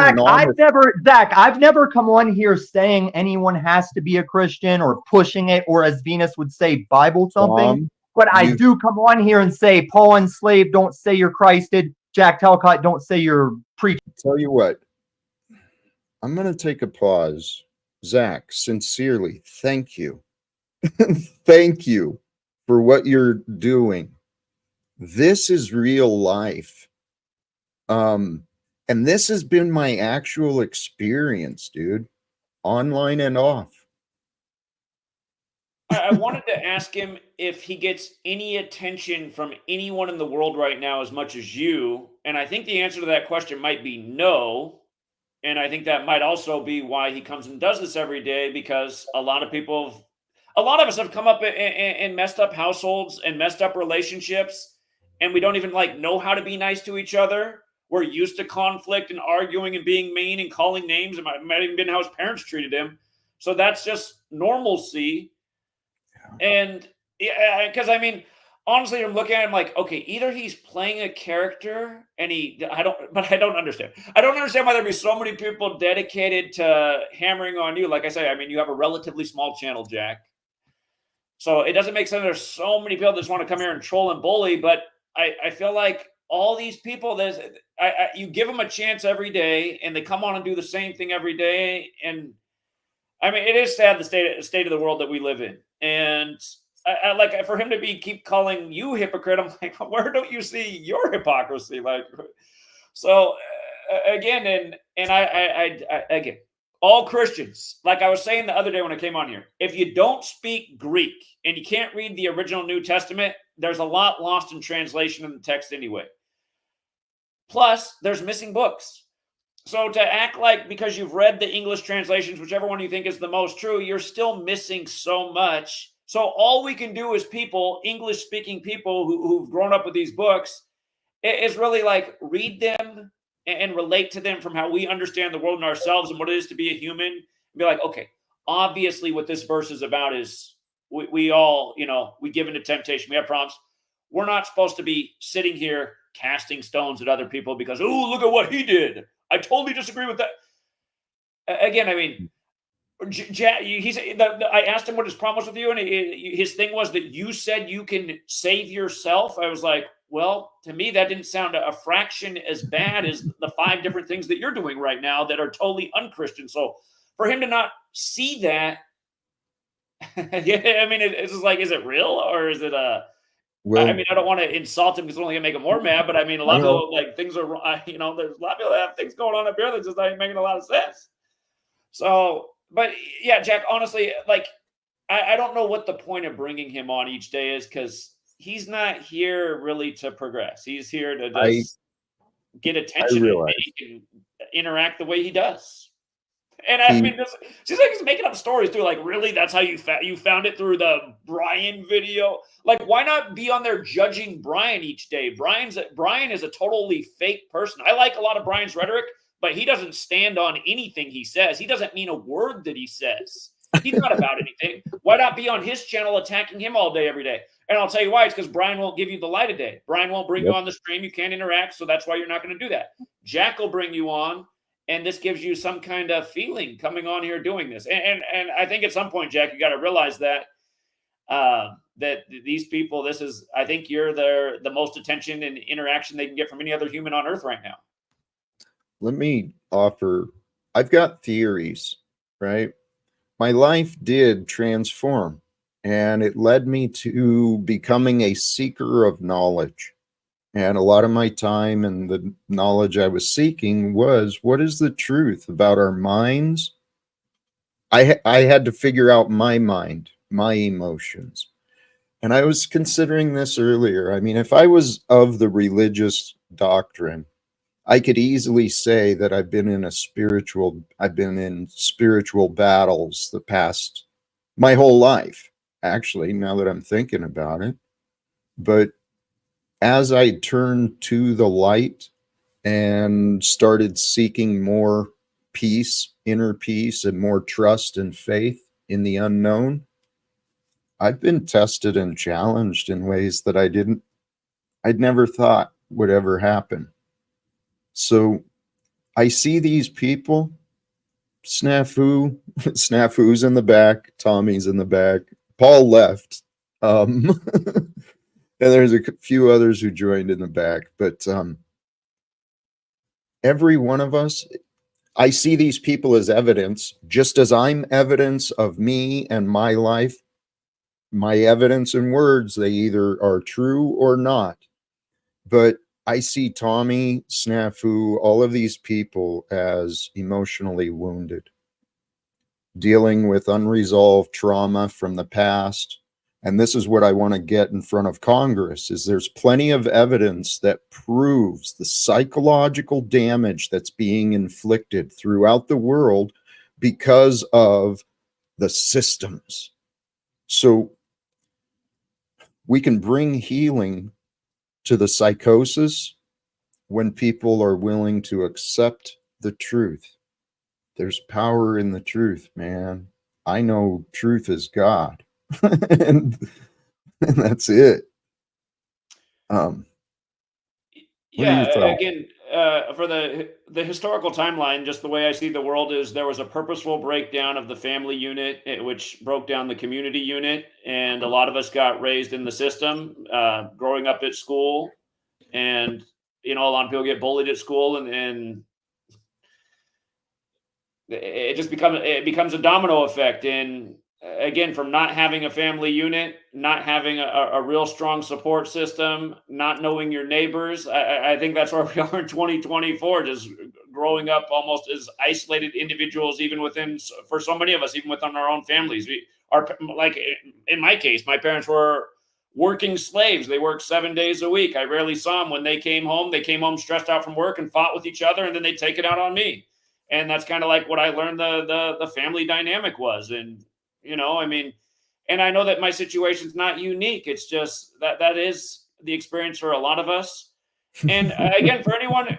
Speaker 4: Zach, I've never come on here saying anyone has to be a Christian or pushing it, or as Venus would say, Bible thumping. But I do come on here and say, Paul enslaved, don't say you're Christed. Jack Talcott, don't say you're preaching.
Speaker 1: Tell you what, I'm going to take a pause. Zach, sincerely, thank you. Thank you for what you're doing. This is real life. And this has been my actual experience, dude, online and off.
Speaker 5: I wanted to ask him if he gets any attention from anyone in the world right now as much as you. And I think the answer to that question might be no. And I think that might also be why he comes and does this every day, because a lot of us have come up in messed up households and messed up relationships, and we don't even know how to be nice to each other. We're used to conflict and arguing and being mean and calling names. It might even been how his parents treated him. So that's just normalcy. And because honestly, I'm looking at him like, okay, either he's playing a character and I don't understand. I don't understand why there'd be so many people dedicated to hammering on you. Like I say, you have a relatively small channel, Jack. So it doesn't make sense. There's so many people that just want to come here and troll and bully. But I feel like all these people, you give them a chance every day, and they come on and do the same thing every day. And it is sad, the state of the world that we live in. And I like for him to keep calling you hypocrite. I'm like, where don't you see your hypocrisy? So again, and I again, all Christians, like I was saying the other day when I came on here, if you don't speak Greek and you can't read the original New Testament, there's a lot lost in translation in the text anyway. Plus, there's missing books. So to act like because you've read the English translations, whichever one you think is the most true, you're still missing so much. So all we can do as people, English speaking people who've grown up with these books, is really like read them and relate to them from how we understand the world and ourselves and what it is to be a human. And be like, okay, obviously what this verse is about is we all, we give into temptation. We have problems. We're not supposed to be sitting here casting stones at other people because, oh, look at what he did. I totally disagree with that. Again, I mean, I asked him what his problem was with you, and his thing was that you said you can save yourself. I was like, well, to me, that didn't sound a fraction as bad as the 5 different things that you're doing right now that are totally unchristian. So for him to not see that, yeah, I mean, it's just like, is it real or is it
Speaker 1: Well,
Speaker 5: I mean, I don't want to insult him because it's only gonna make him more mad. But I mean, a lot of people like things are, there's a lot of people that have things going on up here that just ain't making a lot of sense. So, but yeah, Jack, honestly, like, I don't know what the point of bringing him on each day is because he's not here really to progress. He's here to just get attention and he can interact the way he does. And I mean, this seems like he's making up stories too. Like, really, that's how you found it through the Brian video? Like, why not be on there judging Brian each day? Brian is a totally fake person. I like a lot of Brian's rhetoric, but he doesn't stand on anything he says. He doesn't mean a word that he says. He's not about anything. Why not be on his channel attacking him all day, every day? And I'll tell you why. It's because Brian won't give you the light of day. Brian won't bring you on the stream. You can't interact, so that's why you're not going to do that. Jack will bring you on, and this gives you some kind of feeling coming on here doing this. And I think at some point, Jack, you got to realize that that these people, I think you're the most attention and interaction they can get from any other human on earth right now.
Speaker 1: Let me offer, I've got theories, right? My life did transform, and it led me to becoming a seeker of knowledge. And a lot of my time and the knowledge I was seeking was, what is the truth about our minds? I had to figure out my mind, my emotions. And I was considering this earlier. I mean, if I was of the religious doctrine, I could easily say that I've been in spiritual battles my whole life, actually, now that I'm thinking about it. But as I turned to the light and started seeking more peace, inner peace, and more trust and faith in the unknown, I've been tested and challenged in ways that I'd never thought would ever happen. So I see these people, Snafu's in the back, Tommy's in the back, Paul left. And there's a few others who joined in the back, but every one of us, I see these people as evidence, just as I'm evidence of me and my life. My evidence and words, they either are true or not. But I see Tommy, Snafu, all of these people as emotionally wounded, dealing with unresolved trauma from the past. And this is what I want to get in front of Congress, is there's plenty of evidence that proves the psychological damage that's being inflicted throughout the world because of the systems. So we can bring healing to the psychosis when people are willing to accept the truth. There's power in the truth, man. I know truth is God. and that's it.
Speaker 5: Yeah, again, for the historical timeline, just the way I see the world is there was a purposeful breakdown of the family unit, which broke down the community unit, and a lot of us got raised in the system, growing up at school, and a lot of people get bullied at school, and it becomes a domino effect. And again, from not having a family unit, not having a real strong support system, not knowing your neighbors, I think that's where we are in 2024, just growing up almost as isolated individuals, for so many of us, even within our own families. Like in my case, my parents were working slaves. They worked 7 days a week. I rarely saw them when they came home. They came home stressed out from work and fought with each other, and then they'd take it out on me. And that's kind of like what I learned the family dynamic was. And I mean, And I know that my situation's not unique. It's just that is the experience for a lot of us. And again, for anyone,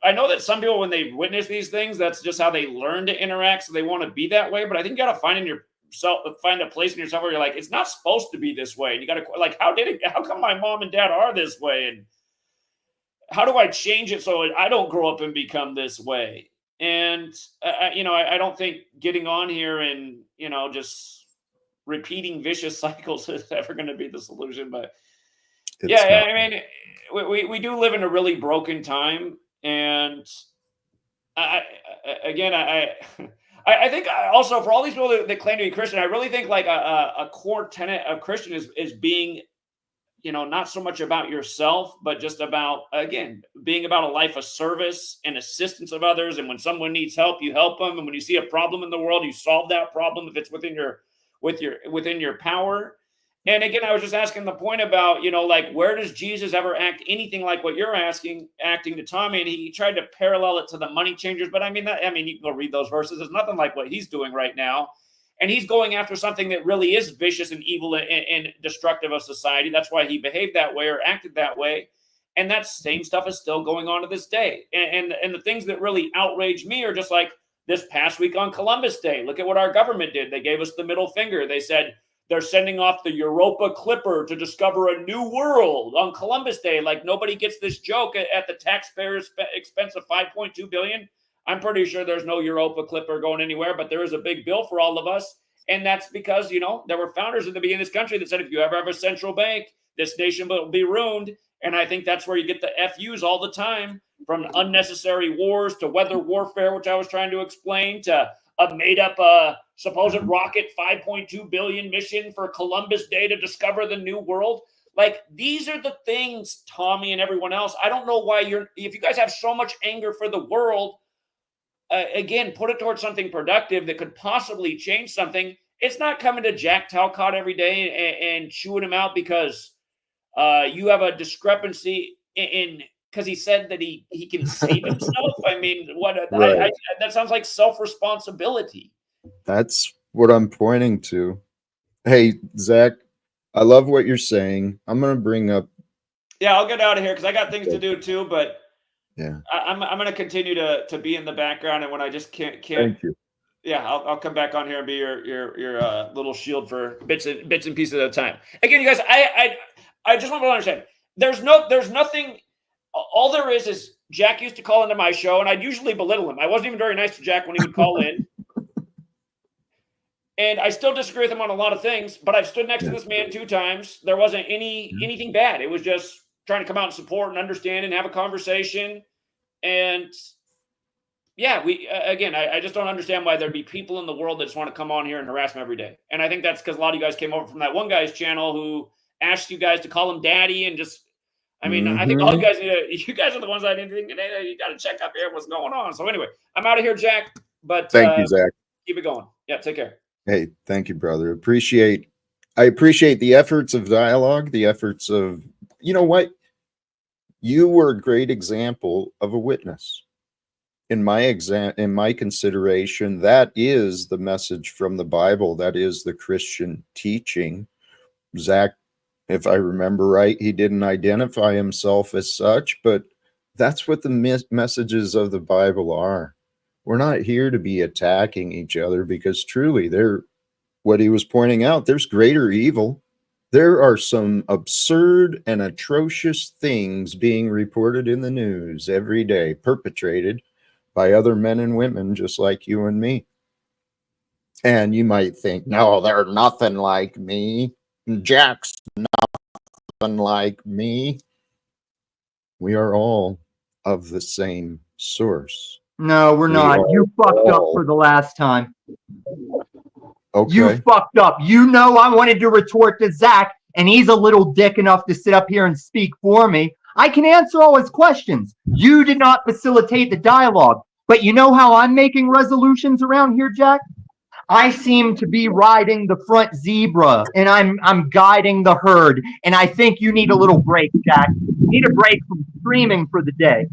Speaker 5: I know that some people, when they witness these things, that's just how they learn to interact. So they want to be that way. But I think you got to find a place in yourself where you're like, it's not supposed to be this way. And you got to like, how come my mom and dad are this way? And how do I change it so I don't grow up and become this way? And, I don't think getting on here and, just repeating vicious cycles is ever going to be the solution. But I mean, we do live in a really broken time. And I think also for all these people that claim to be Christian, I really think like a core tenet of Christian is being, not so much about yourself, but just about, again, being about a life of service and assistance of others. And when someone needs help, you help them. And when you see a problem in the world, you solve that problem if it's within your power. And again, I was just asking the point about, like, where does Jesus ever act anything like what you're acting to Tommy? And he tried to parallel it to the money changers. But I mean, you can go read those verses. It's nothing like what he's doing right now. And he's going after something that really is vicious and evil and destructive of society. That's why he behaved that way or acted that way. And that same stuff is still going on to this day. And the things that really outrage me are just like this past week on Columbus Day. Look at what our government did. They gave us the middle finger. They said they're sending off the Europa Clipper to discover a new world on Columbus Day. Like nobody gets this joke at the taxpayers' expense of $5.2 billion. I'm pretty sure there's no Europa Clipper going anywhere, but there is a big bill for all of us. And that's because, there were founders in the beginning of this country that said, if you ever have a central bank, this nation will be ruined. And I think that's where you get the FUs all the time, from unnecessary wars to weather warfare, which I was trying to explain, to a made-up supposed rocket 5.2 billion mission for Columbus Day to discover the new world. Like, these are the things, Tommy and everyone else. I don't know why if you guys have so much anger for the world, again, put it towards something productive that could possibly change something. It's not coming to Jack Talcott every day and chewing him out because you have a discrepancy because he said that he can save himself. I mean, right. That sounds like self-responsibility.
Speaker 1: That's what I'm pointing to. Hey, Zach, I love what you're saying. I'm going to bring up.
Speaker 5: Yeah, I'll get out of here because I got things to do too, but
Speaker 1: yeah,
Speaker 5: I'm going to continue to be in the background, and when I just can't.
Speaker 1: Thank you.
Speaker 5: Yeah, I'll come back on here and be your little shield for bits and pieces at a time. Again, you guys, I just want to understand. There's nothing. All there is Jack used to call into my show, and I'd usually belittle him. I wasn't even very nice to Jack when he would call in. And I still disagree with him on a lot of things, but I've stood next to this man 2 times. There wasn't anything bad. It was just trying to come out and support and understand and have a conversation. And yeah, I just don't understand why there'd be people in the world that just want to come on here and harass him every day. And I think that's because a lot of you guys came over from that one guy's channel who asked you guys to call him daddy and just, I mean, I think all you guys you guys are the ones I didn't think today. You got to check up here what's going on. So anyway, I'm out of here, Jack. But
Speaker 1: thank you, Zach.
Speaker 5: Keep it going. Yeah, take care.
Speaker 1: Hey, thank you, brother. I appreciate the efforts of dialogue, the efforts of, you know what? You were a great example of a witness. In my consideration, that is the message from the Bible. That is the Christian teaching. Zach, if I remember right, he didn't identify himself as such, but that's what the messages of the Bible are. We're not here to be attacking each other because truly what he was pointing out, there's greater evil. There are some absurd and atrocious things being reported in the news every day, perpetrated by other men and women just like you and me. And you might think, no, they're nothing like me. Jack's nothing like me. We are all of the same source.
Speaker 4: No, we're not. You fucked up for the last time.
Speaker 1: Okay.
Speaker 4: You fucked up. You know I wanted to retort to Zach, and he's a little dick enough to sit up here and speak for me. I can answer all his questions. You did not facilitate the dialogue. But you know how I'm making resolutions around here, Jack? I seem to be riding the front zebra, and I'm guiding the herd. And I think you need a little break, Jack. You need a break from screaming for the day.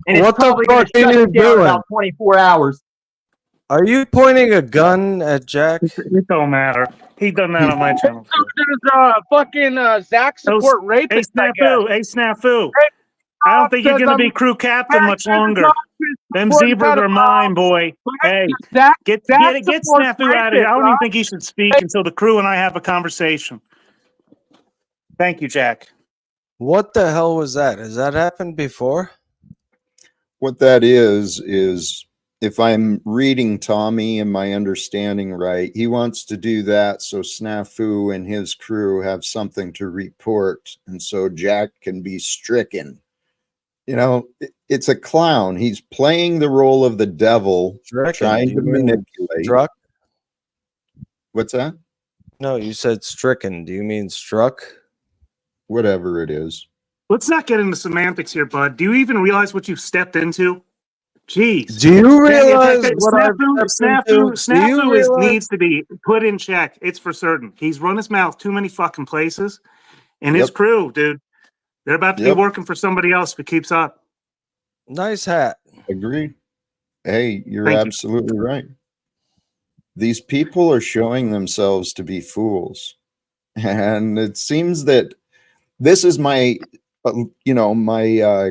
Speaker 4: And it's probably going to shut you down about 24 hours.
Speaker 7: Are you pointing a gun at Jack?
Speaker 6: It don't matter. He done that on my channel.
Speaker 8: There's fucking Zach support
Speaker 6: Hey,
Speaker 8: rapist, I guess.
Speaker 6: Snafu. Hey, Snafu. I don't think you're going to be crew captain much longer. Them zebras are mine, boy. Hey, get Snafu out of here. I don't even think he should speak until the crew and I have a conversation. Thank you, Jack.
Speaker 7: What the hell was that? Has that happened before?
Speaker 1: What that is if I'm reading Tommy and my understanding right, he wants to do that so Snafu and his crew have something to report, and so Jack can be stricken. You know, it's a clown. He's playing the role of the devil, trying to manipulate.
Speaker 7: Struck?
Speaker 1: What's that?
Speaker 7: No, you said stricken. Do you mean struck?
Speaker 1: Whatever it is.
Speaker 6: Let's not get into semantics here, bud. Do you even realize what you've stepped into? Jeez.
Speaker 7: Do you realize what
Speaker 6: Snafu needs to be put in check. It's for certain. He's run his mouth too many fucking places. And his crew, dude, they're about to be working for somebody else if it keeps up.
Speaker 7: Nice hat.
Speaker 1: Agreed. Hey, you're absolutely right. These people are showing themselves to be fools. And it seems that this is my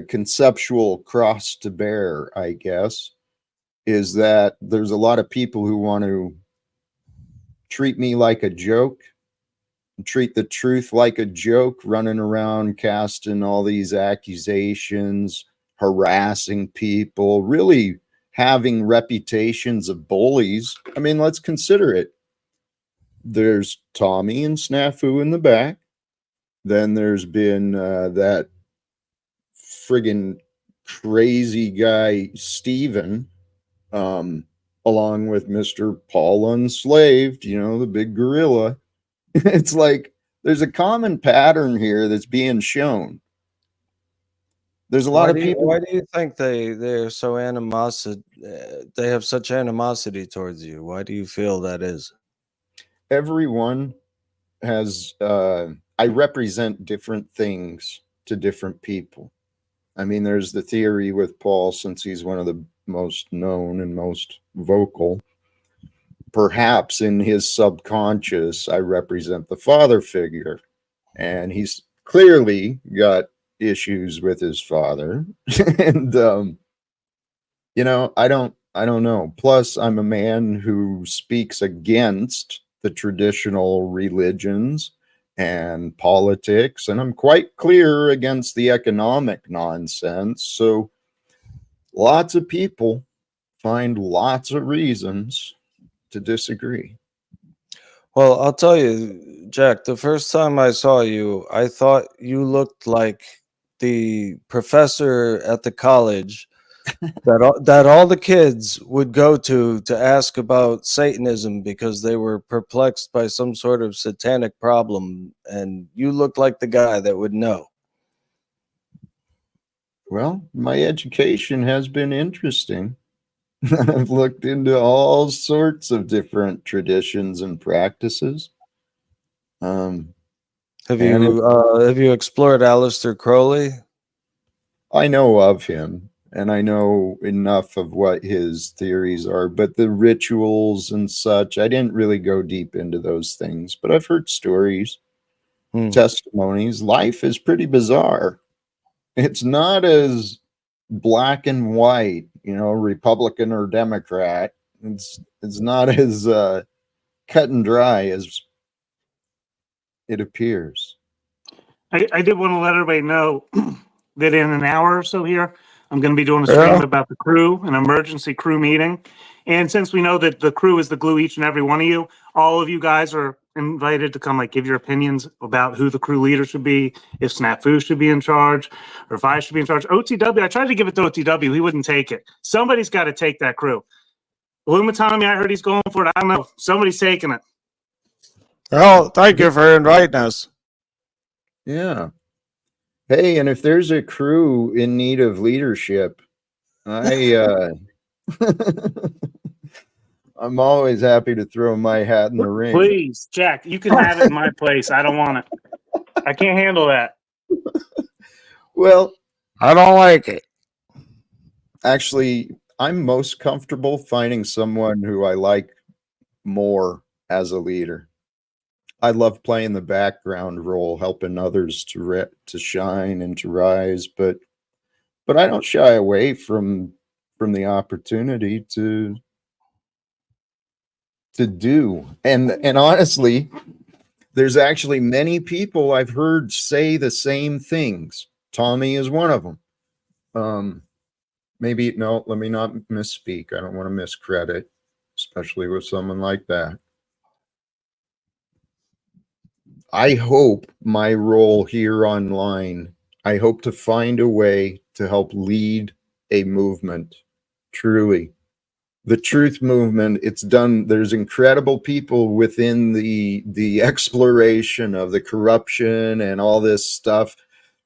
Speaker 1: conceptual cross to bear, I guess, is that there's a lot of people who want to treat me like a joke, treat the truth like a joke, running around casting all these accusations, harassing people, really having reputations of bullies. I mean, let's consider it. There's Tommy and Snafu in the back. Then there's been that friggin' crazy guy, Steven, along with Mr. Paul Unslaved, the big gorilla. It's like there's a common pattern here that's being shown. There's a lot of people.
Speaker 7: Why do you think they're so they have such animosity towards you? Why do you feel that is?
Speaker 1: Everyone has I represent different things to different people. I mean, there's the theory with Paul, since he's one of the most known and most vocal. Perhaps in his subconscious, I represent the father figure, and he's clearly got issues with his father. And I don't know. Plus, I'm a man who speaks against the traditional religions and politics, and I'm quite clear against the economic nonsense. So lots of people find lots of reasons to disagree.
Speaker 7: Well, I'll tell you, Jack, the first time I saw you, I thought you looked like the professor at the college that all the kids would go to ask about Satanism because they were perplexed by some sort of satanic problem, and you looked like the guy that would know.
Speaker 1: Well, my education has been interesting. I've looked into all sorts of different traditions and practices.
Speaker 7: Have you explored Aleister Crowley?
Speaker 1: I know of him, and I know enough of what his theories are, but the rituals and such, I didn't really go deep into those things, but I've heard stories, testimonies. Life is pretty bizarre. It's not as black and white, Republican or Democrat. It's not as cut and dry as it appears.
Speaker 6: I did want to let everybody know that in an hour or so here, I'm going to be doing a stream about the crew, an emergency crew meeting. And since we know that the crew is the glue, each and every one of you, all of you guys are invited to come give your opinions about who the crew leader should be, if Snafu should be in charge, or if I should be in charge. OTW, I tried to give it to OTW. He wouldn't take it. Somebody's got to take that crew. Illumitami, I heard he's going for it. I don't know. Somebody's taking it.
Speaker 7: Oh, thank you for inviting us.
Speaker 1: Yeah. Hey, and if there's a crew in need of leadership, I'm always happy to throw my hat in the ring.
Speaker 6: Please, Jack, you can have it in my place. I don't want it. I can't handle that.
Speaker 1: Well,
Speaker 7: I don't like it.
Speaker 1: Actually, I'm most comfortable finding someone who I like more as a leader. I love playing the background role, helping others to shine and to rise, but I don't shy away from the opportunity to do. And honestly, there's actually many people I've heard say the same things. Tommy is one of them. Maybe no, let me not misspeak. I don't want to miscredit, especially with someone like that. I hope my role here online, I hope to find a way to help lead a movement. Truly. The truth movement, it's done. There's incredible people within the exploration of the corruption and all this stuff.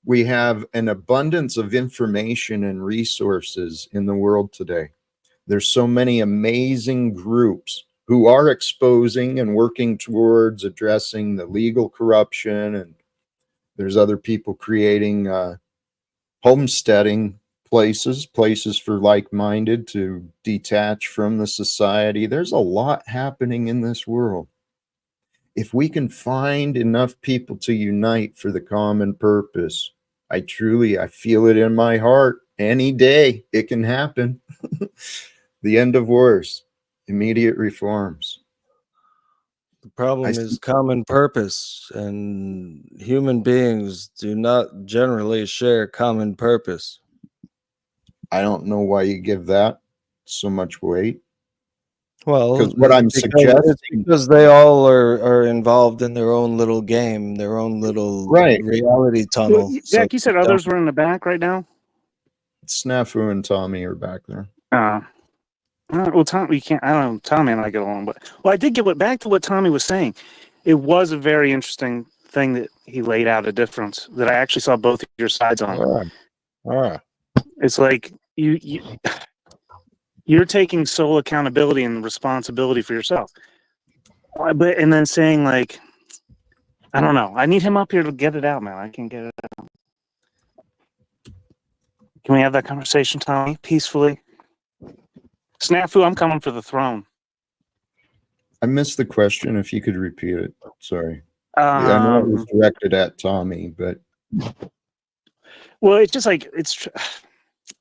Speaker 1: We have an abundance of information and resources in the world today. There's so many amazing groups who are exposing and working towards addressing the legal corruption, and there's other people creating homesteading places for like-minded to detach from the society. There's a lot happening in this world. If we can find enough people to unite for the common purpose, I feel it in my heart. Any day it can happen. The end of wars, immediate reforms.
Speaker 7: The problem is common purpose, and human beings do not generally share common purpose.
Speaker 1: I don't know why you give that so much weight.
Speaker 7: Well,
Speaker 1: because what I'm suggesting,
Speaker 7: because they all are involved in their own little game, their own little reality tunnel.
Speaker 6: Well, Jack, you said others were in the back right now.
Speaker 1: Snafu and Tommy are back there.
Speaker 6: Well, Tommy, you can't. I don't know. Tommy and I get along, but I did get back to what Tommy was saying. It was a very interesting thing that he laid out a difference that I actually saw both of your sides on.
Speaker 7: All right.
Speaker 6: It's like you're taking sole accountability and responsibility for yourself, but and then saying like, I don't know. I need him up here to get it out, man. I can't get it out. Can we have that conversation, Tommy, peacefully? Snafu, I'm coming for the throne.
Speaker 1: I missed the question. If you could repeat it. Sorry. I know it was directed at Tommy, but.
Speaker 6: Well, it's just like,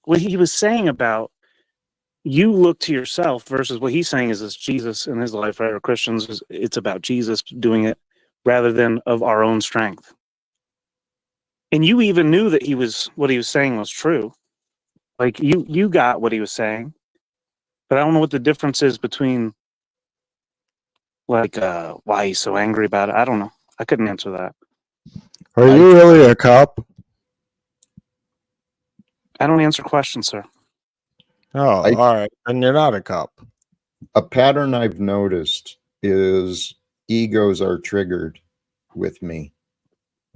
Speaker 6: what he was saying about you look to yourself versus what he's saying is this Jesus in his life, right? Or Christians, it's about Jesus doing it rather than of our own strength. And you even knew that what he was saying was true. Like you got what he was saying, but I don't know what the difference is between like why he's so angry about it. I don't know. I couldn't answer that.
Speaker 7: Are you really a cop?
Speaker 6: I don't answer questions, sir.
Speaker 7: Oh, all right. And you're not a cop.
Speaker 1: A pattern I've noticed is egos are triggered with me.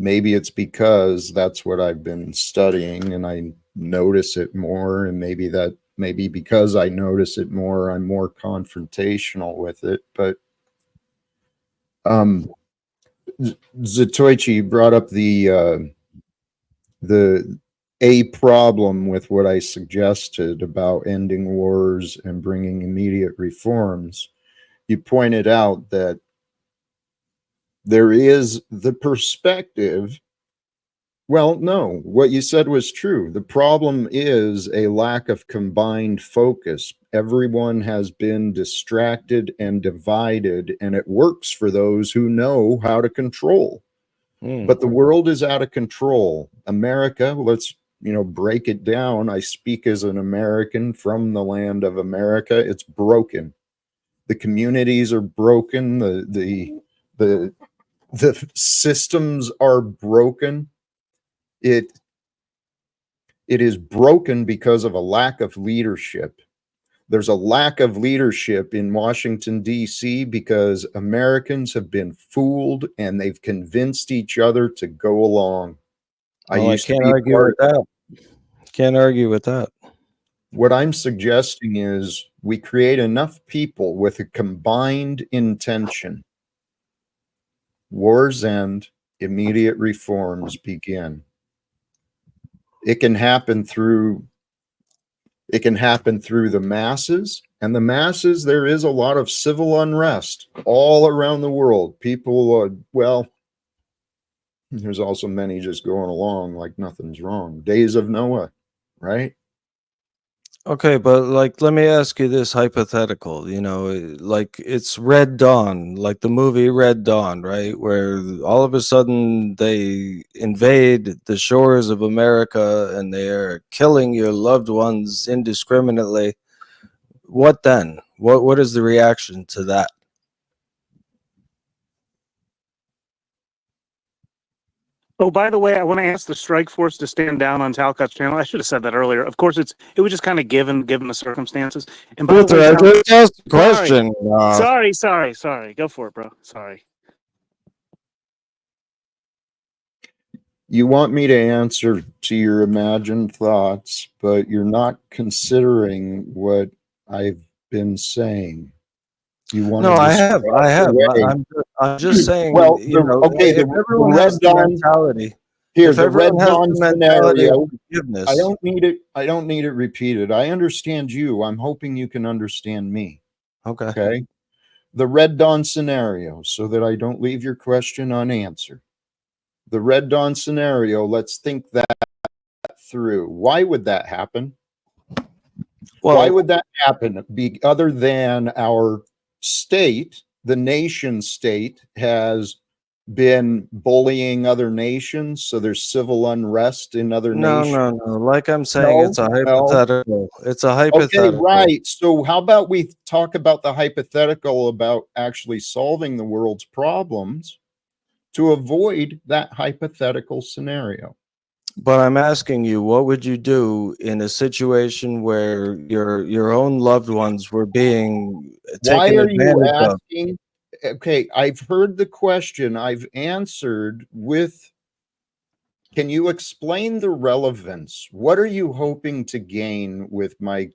Speaker 1: Maybe it's because that's what I've been studying and I notice it more, and maybe because I notice it more, I'm more confrontational with it. But Zatoichi brought up the problem with what I suggested about ending wars and bringing immediate reforms. You pointed out that there is the perspective. Well, no, what you said was true. The problem is a lack of combined focus. Everyone has been distracted and divided, and it works for those who know how to control. But the world is out of control. America, let's break it down. I speak as an American from the land of America. It's broken. The communities are broken. The systems are broken. It is broken because of a lack of leadership. There's a lack of leadership in Washington, D.C. because Americans have been fooled and they've convinced each other to go along.
Speaker 7: I can't argue with that. Can't argue with that.
Speaker 1: What I'm suggesting is we create enough people with a combined intention. Wars end, immediate reforms begin. It can happen through It can happen through the masses, and the masses, there is a lot of civil unrest all around the world. People, well, there's also many just going along like nothing's wrong. Days of Noah, right?
Speaker 7: Okay, but like, let me ask you this hypothetical, like it's Red Dawn, like the movie Red Dawn, right? Where all of a sudden they invade the shores of America and they're killing your loved ones indiscriminately. What then? What is the reaction to that?
Speaker 6: Oh, by the way, I want to ask the Strike Force to stand down on Talcott's channel. I should have said that earlier. Of course, it was just kind of given the circumstances. And by the way,
Speaker 7: I
Speaker 6: Tal-
Speaker 7: just asked a question.
Speaker 6: sorry. Go for it, bro. Sorry.
Speaker 1: You want me to answer to your imagined thoughts, but you're not considering what I've been saying. You want
Speaker 7: No,
Speaker 1: to
Speaker 7: I have.
Speaker 1: away.
Speaker 7: I'm just saying.
Speaker 1: Well,
Speaker 7: okay,
Speaker 1: the
Speaker 7: if everyone
Speaker 1: Red
Speaker 7: has the
Speaker 1: Dawn
Speaker 7: mentality,
Speaker 1: here,
Speaker 7: if
Speaker 1: the Red
Speaker 7: everyone has
Speaker 1: Dawn
Speaker 7: the mentality of
Speaker 1: scenario.
Speaker 7: forgiveness,
Speaker 1: I don't need it repeated. I understand you. I'm hoping you can understand me.
Speaker 7: Okay.
Speaker 1: Okay. The Red Dawn scenario, so that I don't leave your question unanswered. The Red Dawn scenario, let's think that through. Why would that happen?
Speaker 7: Well,
Speaker 1: why would that happen? Be other than our state, the nation state has been bullying other nations, so there's civil unrest in other nations.
Speaker 7: No. Like I'm saying, it's a hypothetical. It's a
Speaker 1: Okay,
Speaker 7: hypothetical.
Speaker 1: right. So how about we talk about the hypothetical about actually solving the world's problems to avoid that hypothetical scenario?
Speaker 7: But I'm asking you, what would you do in a situation where your own loved ones were being
Speaker 1: Why
Speaker 7: taken
Speaker 1: are you
Speaker 7: advantage of?
Speaker 1: asking? Okay, I've heard the question. I've answered with, can you explain the relevance? What are you hoping to gain with my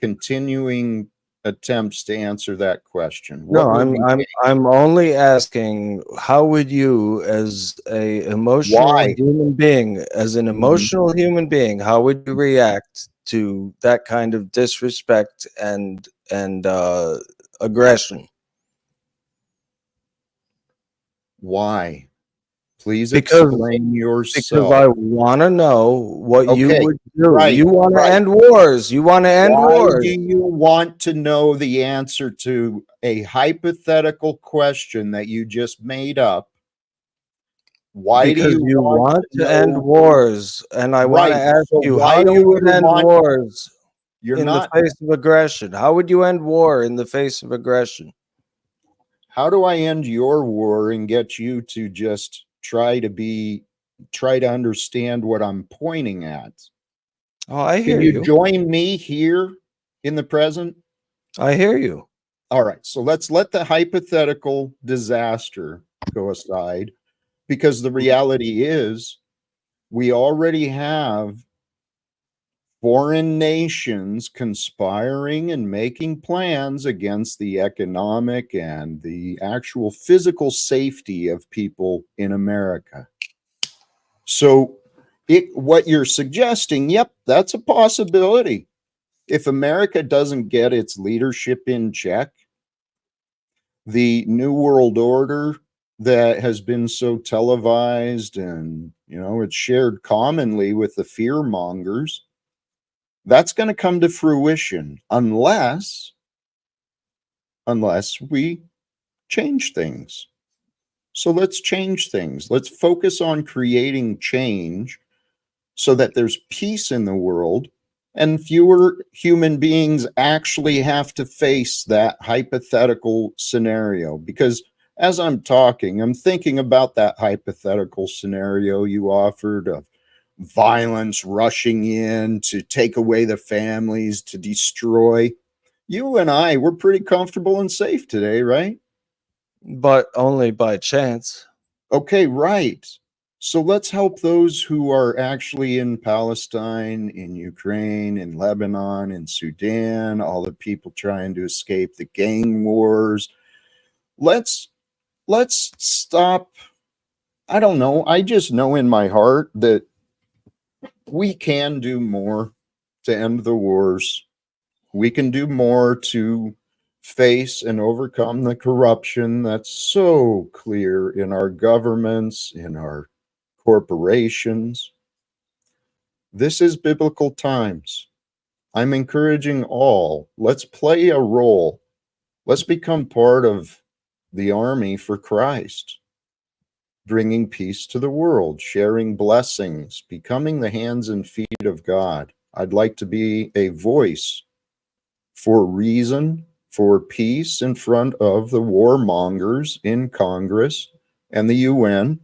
Speaker 1: continuing attempts to answer that question? What
Speaker 7: No,
Speaker 1: will we gain?
Speaker 7: I'm only asking, how would you, as a emotional
Speaker 1: Why?
Speaker 7: human being, as an
Speaker 1: Mhm.
Speaker 7: emotional human being, how would you react to that kind of disrespect and aggression?
Speaker 1: Why? Please
Speaker 7: Because
Speaker 1: explain
Speaker 7: because
Speaker 1: yourself.
Speaker 7: I want to know what you
Speaker 1: Okay,
Speaker 7: would do.
Speaker 1: right,
Speaker 7: You want to
Speaker 1: right.
Speaker 7: end wars. You want to end
Speaker 1: Why
Speaker 7: wars.
Speaker 1: do you want to know the answer to a hypothetical question that you just made up? Why do
Speaker 7: Because
Speaker 1: you
Speaker 7: you want to end
Speaker 1: know?
Speaker 7: wars, and I want to
Speaker 1: Right.
Speaker 7: ask
Speaker 1: So
Speaker 7: you
Speaker 1: why
Speaker 7: how you
Speaker 1: don't
Speaker 7: would
Speaker 1: you
Speaker 7: end
Speaker 1: want?
Speaker 7: wars
Speaker 1: You're
Speaker 7: in the
Speaker 1: not.
Speaker 7: face of aggression. How would you end war in the face of aggression?
Speaker 1: How do I end your war and get you to just try to understand what I'm pointing at?
Speaker 7: Oh, I
Speaker 1: Can
Speaker 7: hear
Speaker 1: you
Speaker 7: you.
Speaker 1: join me here in the present?
Speaker 7: I hear you.
Speaker 1: All right. So let's let the hypothetical disaster go aside, because the reality is we already have foreign nations conspiring and making plans against the economic and the actual physical safety of people in America. So what you're suggesting, yep, that's a possibility. If America doesn't get its leadership in check, the New World Order that has been so televised and, it's shared commonly with the fear mongers, that's going to come to fruition unless we change things. So let's change things. Let's focus on creating change so that there's peace in the world and fewer human beings actually have to face that hypothetical scenario. Because as I'm talking, I'm thinking about that hypothetical scenario you offered of violence rushing in to take away the families, to destroy. You and I, we're pretty comfortable and safe today, right?
Speaker 7: But only by chance.
Speaker 1: Okay, right. So let's help those who are actually in Palestine, in Ukraine, in Lebanon, in Sudan, all the people trying to escape the gang wars. Let's stop. I don't know. I just know in my heart that we can do more. to end the wars. We can do more to face and overcome the corruption that's so clear in our governments, in our corporations. This is biblical times. I'm encouraging all, let's play a role. Let's become part of the army for Christ, bringing peace to the world, sharing blessings, becoming the hands and feet of God. I'd like to be a voice for reason, for peace in front of the warmongers in Congress and the UN.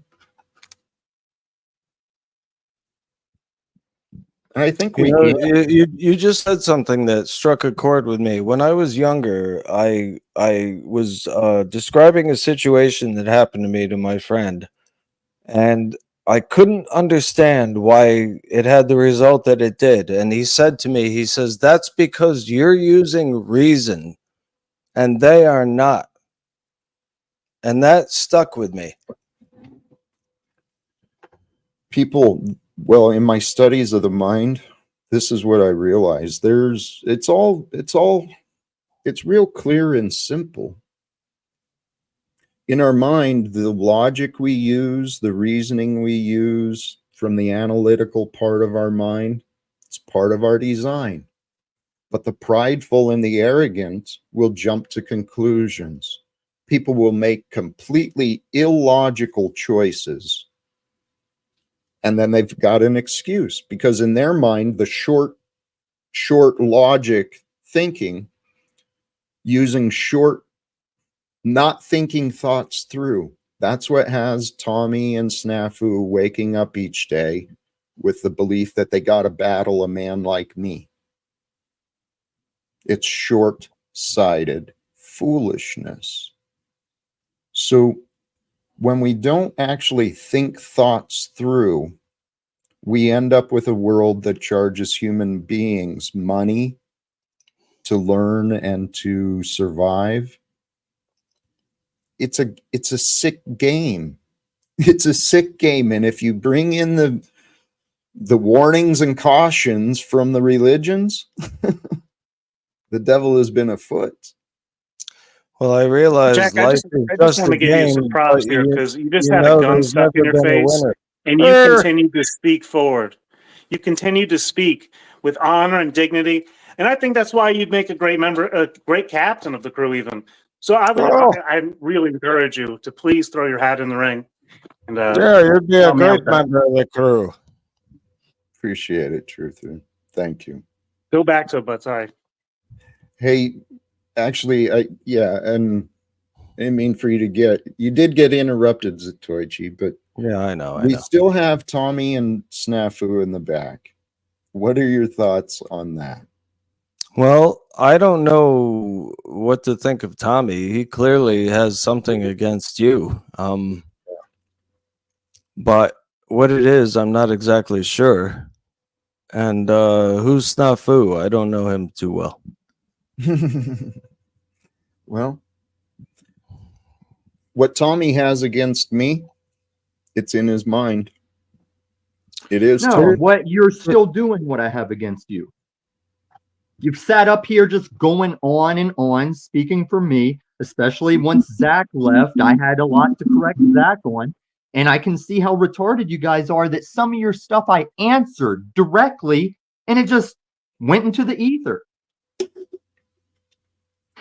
Speaker 1: And I think we can.
Speaker 7: You just said something that struck a chord with me. When I was younger, I was describing a situation that happened to me to my friend, and I couldn't understand why it had the result that it did. And he said to me, he says, that's because you're using reason and they are not. And that stuck with me.
Speaker 1: People, well, in my studies of the mind, this is what I realized. It's real clear and simple. In our mind, the logic we use, the reasoning we use from the analytical part of our mind, it's part of our design. But the prideful and the arrogant will jump to conclusions. People will make completely illogical choices. And then they've got an excuse because in their mind, the short logic thinking, using short, not thinking thoughts through. That's what has Tommy and Snafu waking up each day with the belief that they got to battle a man like me. It's short-sighted foolishness. So when we don't actually think thoughts through, we end up with a world that charges human beings money to learn and to survive. It's a sick game. It's a sick game. And if you bring in the warnings and cautions from the religions, the devil has been afoot.
Speaker 7: Well, I realize
Speaker 6: Jack, I
Speaker 7: life
Speaker 6: just,
Speaker 7: is
Speaker 6: I just
Speaker 7: just
Speaker 6: want
Speaker 7: a
Speaker 6: to give you some
Speaker 7: game,
Speaker 6: props
Speaker 7: but
Speaker 6: here because you just
Speaker 7: you
Speaker 6: had a
Speaker 7: know
Speaker 6: gun
Speaker 7: there's
Speaker 6: stuck in
Speaker 7: never
Speaker 6: your
Speaker 7: been a
Speaker 6: face
Speaker 7: winner.
Speaker 6: and you continue to speak forward. You continue to speak with honor and dignity. And I think that's why you'd make a great member, a great captain of the crew even. So I really encourage you to please throw your hat in the ring. And
Speaker 7: Yeah, you'd be a
Speaker 6: help me out
Speaker 7: great
Speaker 6: with that.
Speaker 7: member of the crew.
Speaker 1: Appreciate it, Truther. Thank you.
Speaker 6: Go back to it, but sorry.
Speaker 1: Hey, actually, and I mean for you did get interrupted, Zatoichi, but
Speaker 7: Yeah, I know.
Speaker 1: we still have Tommy and Snafu in the back. What are your thoughts on that?
Speaker 7: Well, I don't know what to think of Tommy. He clearly has something against you. But what it is, I'm not exactly sure. And who's Snafu? I don't know him too well.
Speaker 1: Well, what Tommy has against me, it's in his mind. It is
Speaker 4: No, what you're still doing what I have against you. You've sat up here just going on and on, speaking for me, especially once Zach left. I had a lot to correct Zach on. And I can see how retarded you guys are that some of your stuff I answered directly and it just went into the ether.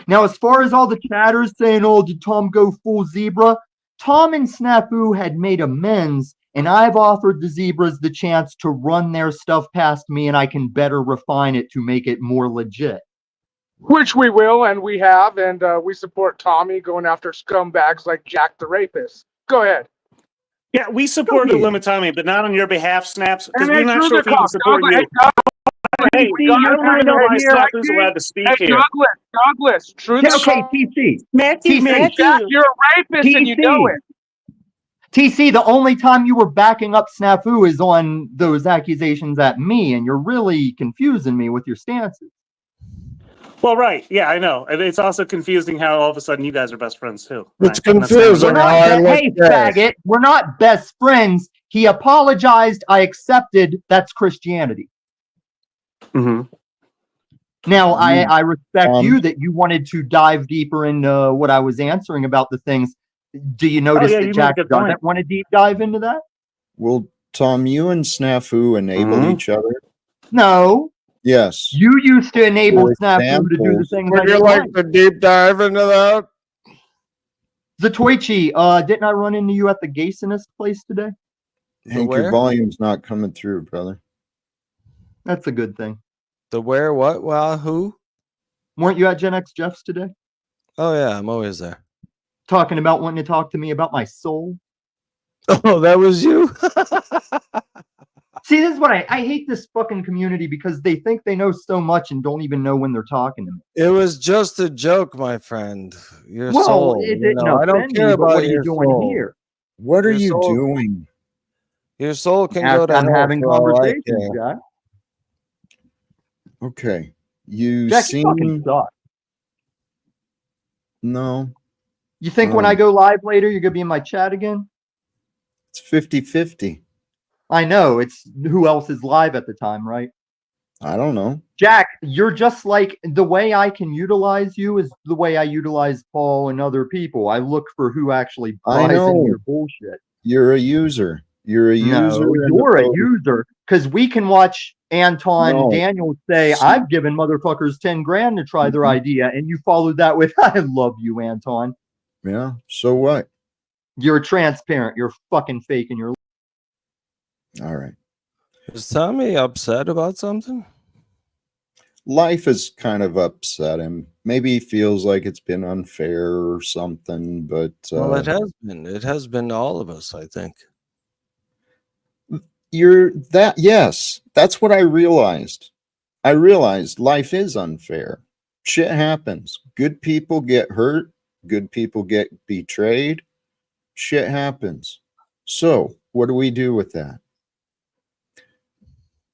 Speaker 4: Now, as far as all the chatters saying, oh, did Tom go full zebra? Tom and Snafu had made amends, and I've offered the zebras the chance to run their stuff past me, and I can better refine it to make it more legit.
Speaker 8: Which we will, and we have, and we support Tommy going after scumbags like Jack the Rapist. Go ahead.
Speaker 6: Yeah, we support Illuminati, but not on your behalf, Snaps, because
Speaker 8: And
Speaker 6: we're
Speaker 8: then
Speaker 6: not sure if he can support you. Hey, see, you don't even know why Snap is allowed to speak here.
Speaker 8: Douglas, true the
Speaker 4: Okay, TC.
Speaker 8: Jack, you're a rapist and you know it.
Speaker 4: TC, the only time you were backing up Snafu is on those accusations at me, and you're really confusing me with your stances.
Speaker 6: Well, right. Yeah, I know. And it's also confusing how all of a sudden you guys are best friends, too.
Speaker 7: It's
Speaker 6: Right?
Speaker 7: confusing.
Speaker 4: Hey, faggot, we're not best friends. He apologized. I accepted. That's Christianity.
Speaker 6: Hmm.
Speaker 4: Now,
Speaker 1: You,
Speaker 4: I respect
Speaker 1: um,
Speaker 4: you that you wanted to dive deeper into what I was answering about the things. Do you
Speaker 6: Oh
Speaker 4: notice
Speaker 6: yeah,
Speaker 4: that
Speaker 6: you made a
Speaker 4: Jack
Speaker 6: good point.
Speaker 4: doesn't want to deep dive into that?
Speaker 1: well, Tom, you and Snafu enable
Speaker 6: Mhm.
Speaker 1: each other.
Speaker 4: No,
Speaker 1: Yes.
Speaker 4: you used to enable
Speaker 1: For
Speaker 4: Snafu to do the
Speaker 1: examples,
Speaker 4: things I
Speaker 7: Would you
Speaker 4: didn't
Speaker 7: like
Speaker 4: like.
Speaker 7: to deep dive into that?
Speaker 4: Zatoichi, didn't I run into you at the Gasonist place today?
Speaker 1: Hank,
Speaker 7: where?
Speaker 1: your volume's not coming through, brother.
Speaker 4: That's a good thing.
Speaker 7: The where? What? Well, who?
Speaker 4: Weren't you at Gen X Jeff's today?
Speaker 7: Oh yeah, I'm always there.
Speaker 4: Talking about wanting to talk to me about my soul?
Speaker 7: Oh, that was you.
Speaker 4: See, this is what I hate this fucking community because they think they know so much and don't even know when they're talking to me.
Speaker 7: It was just a joke, my friend. Your
Speaker 4: Well,
Speaker 7: soul.
Speaker 4: it
Speaker 7: You
Speaker 4: didn't
Speaker 7: know, I don't
Speaker 4: offend
Speaker 7: care
Speaker 4: me, but
Speaker 7: about
Speaker 4: what are you
Speaker 7: your
Speaker 4: doing
Speaker 7: soul.
Speaker 4: here?
Speaker 1: What are
Speaker 7: Your
Speaker 1: you
Speaker 7: soul.
Speaker 1: doing?
Speaker 7: Your soul can
Speaker 4: As
Speaker 7: go to
Speaker 4: I'm
Speaker 7: hell
Speaker 4: having
Speaker 7: for all I
Speaker 4: conversations,
Speaker 7: care.
Speaker 4: Jack.
Speaker 1: Okay. You
Speaker 4: Jack, you fucking
Speaker 1: seem
Speaker 4: suck.
Speaker 1: no.
Speaker 4: You think when I
Speaker 1: Um,
Speaker 4: go live later, you're gonna be in my chat again?
Speaker 1: it's 50-50.
Speaker 4: I know it's who else is live at the time, right?
Speaker 1: I don't know.
Speaker 4: Jack, you're just like the way I can utilize you is the way I utilize Paul and other people. I look for who actually
Speaker 1: I
Speaker 4: buys into
Speaker 1: know.
Speaker 4: your bullshit.
Speaker 1: You're a user. You're a user.
Speaker 4: No,
Speaker 1: and
Speaker 4: you're a
Speaker 1: opposed-
Speaker 4: user because we can watch Anton
Speaker 1: No.
Speaker 4: Daniels say,
Speaker 1: See-
Speaker 4: I've given motherfuckers 10 grand to try their
Speaker 1: Mhm.
Speaker 4: idea. And you followed that with, I love you, Anton.
Speaker 1: Yeah. So what?
Speaker 4: You're transparent. You're fucking fake and you're
Speaker 1: All right.
Speaker 7: Is Tommy upset about something?
Speaker 1: Life has kind of upset him. Maybe he feels like it's been unfair or something, but
Speaker 7: Well, it has been. It has been to all of us, I think.
Speaker 1: yes, that's what I realized. I realized life is unfair. Shit happens. Good people get hurt. Good people get betrayed. Shit happens. So, what do we do with that?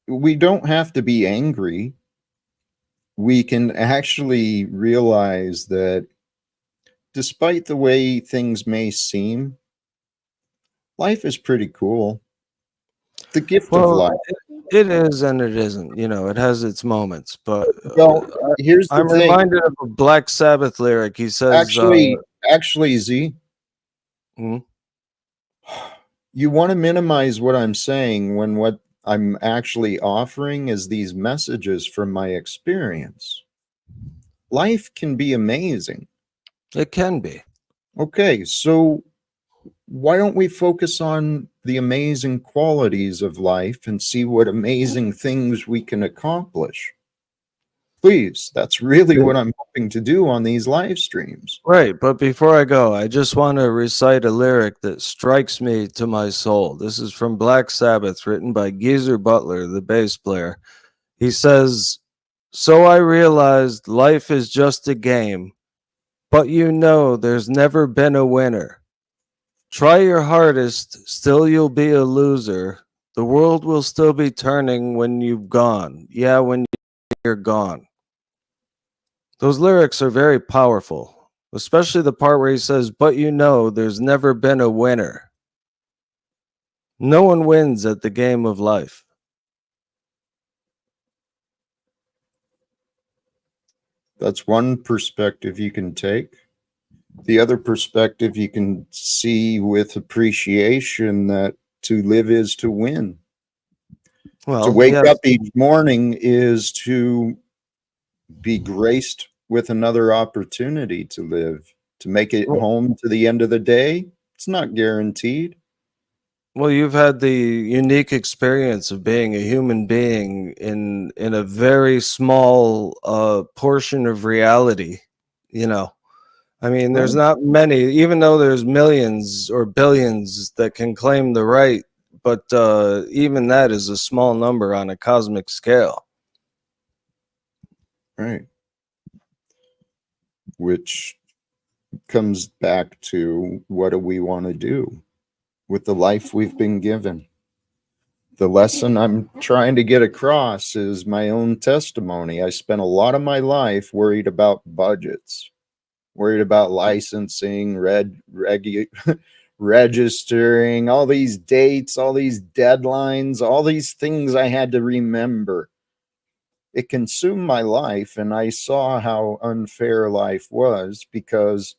Speaker 1: We don't have to be angry. We can actually realize that despite the way things may seem, life is pretty cool. The gift of
Speaker 7: Well,
Speaker 1: life.
Speaker 7: it is and it isn't. You know, it has its moments. But
Speaker 1: Well, here's the
Speaker 7: I'm
Speaker 1: thing.
Speaker 7: reminded of a Black Sabbath lyric. He says,
Speaker 1: Actually, Z,
Speaker 7: hmm?
Speaker 1: you want to minimize what I'm saying when what I'm actually offering is these messages from my experience. Life can be amazing.
Speaker 7: It can be.
Speaker 1: Okay, so why don't we focus on the amazing qualities of life and see what amazing things we can accomplish? Please, that's really what I'm hoping to do on these live streams.
Speaker 7: Right, but before I go, I just want to recite a lyric that strikes me to my soul. This is from Black Sabbath, written by Geezer Butler, the bass player. He says, "So I realized life is just a game, but you know there's never been a winner. Try your hardest, still you'll be a loser. The world will still be turning when you've gone. Yeah, when you're gone." Those lyrics are very powerful, especially the part where he says, "But you know, there's never been a winner. No one wins at the game of life."
Speaker 1: That's one perspective you can take. The other perspective you can see with appreciation that to live is to win. To
Speaker 7: Well,
Speaker 1: wake
Speaker 7: yes.
Speaker 1: up each morning is to be graced with another opportunity to live. To make it
Speaker 7: Well,
Speaker 1: home to the end of the day, it's not guaranteed.
Speaker 7: well, you've had the unique experience of being a human being in a very small portion of reality. You know, I mean, there's
Speaker 1: Well,
Speaker 7: not many, even though there's millions or billions that can claim the right, but even that is a small number on a cosmic scale.
Speaker 1: right. Which comes back to what do we want to do with the life we've been given? The lesson I'm trying to get across is my own testimony. I spent a lot of my life worried about budgets, worried about licensing, registering, all these dates, all these deadlines, all these things I had to remember. it consumed my life, and I saw how unfair life was because,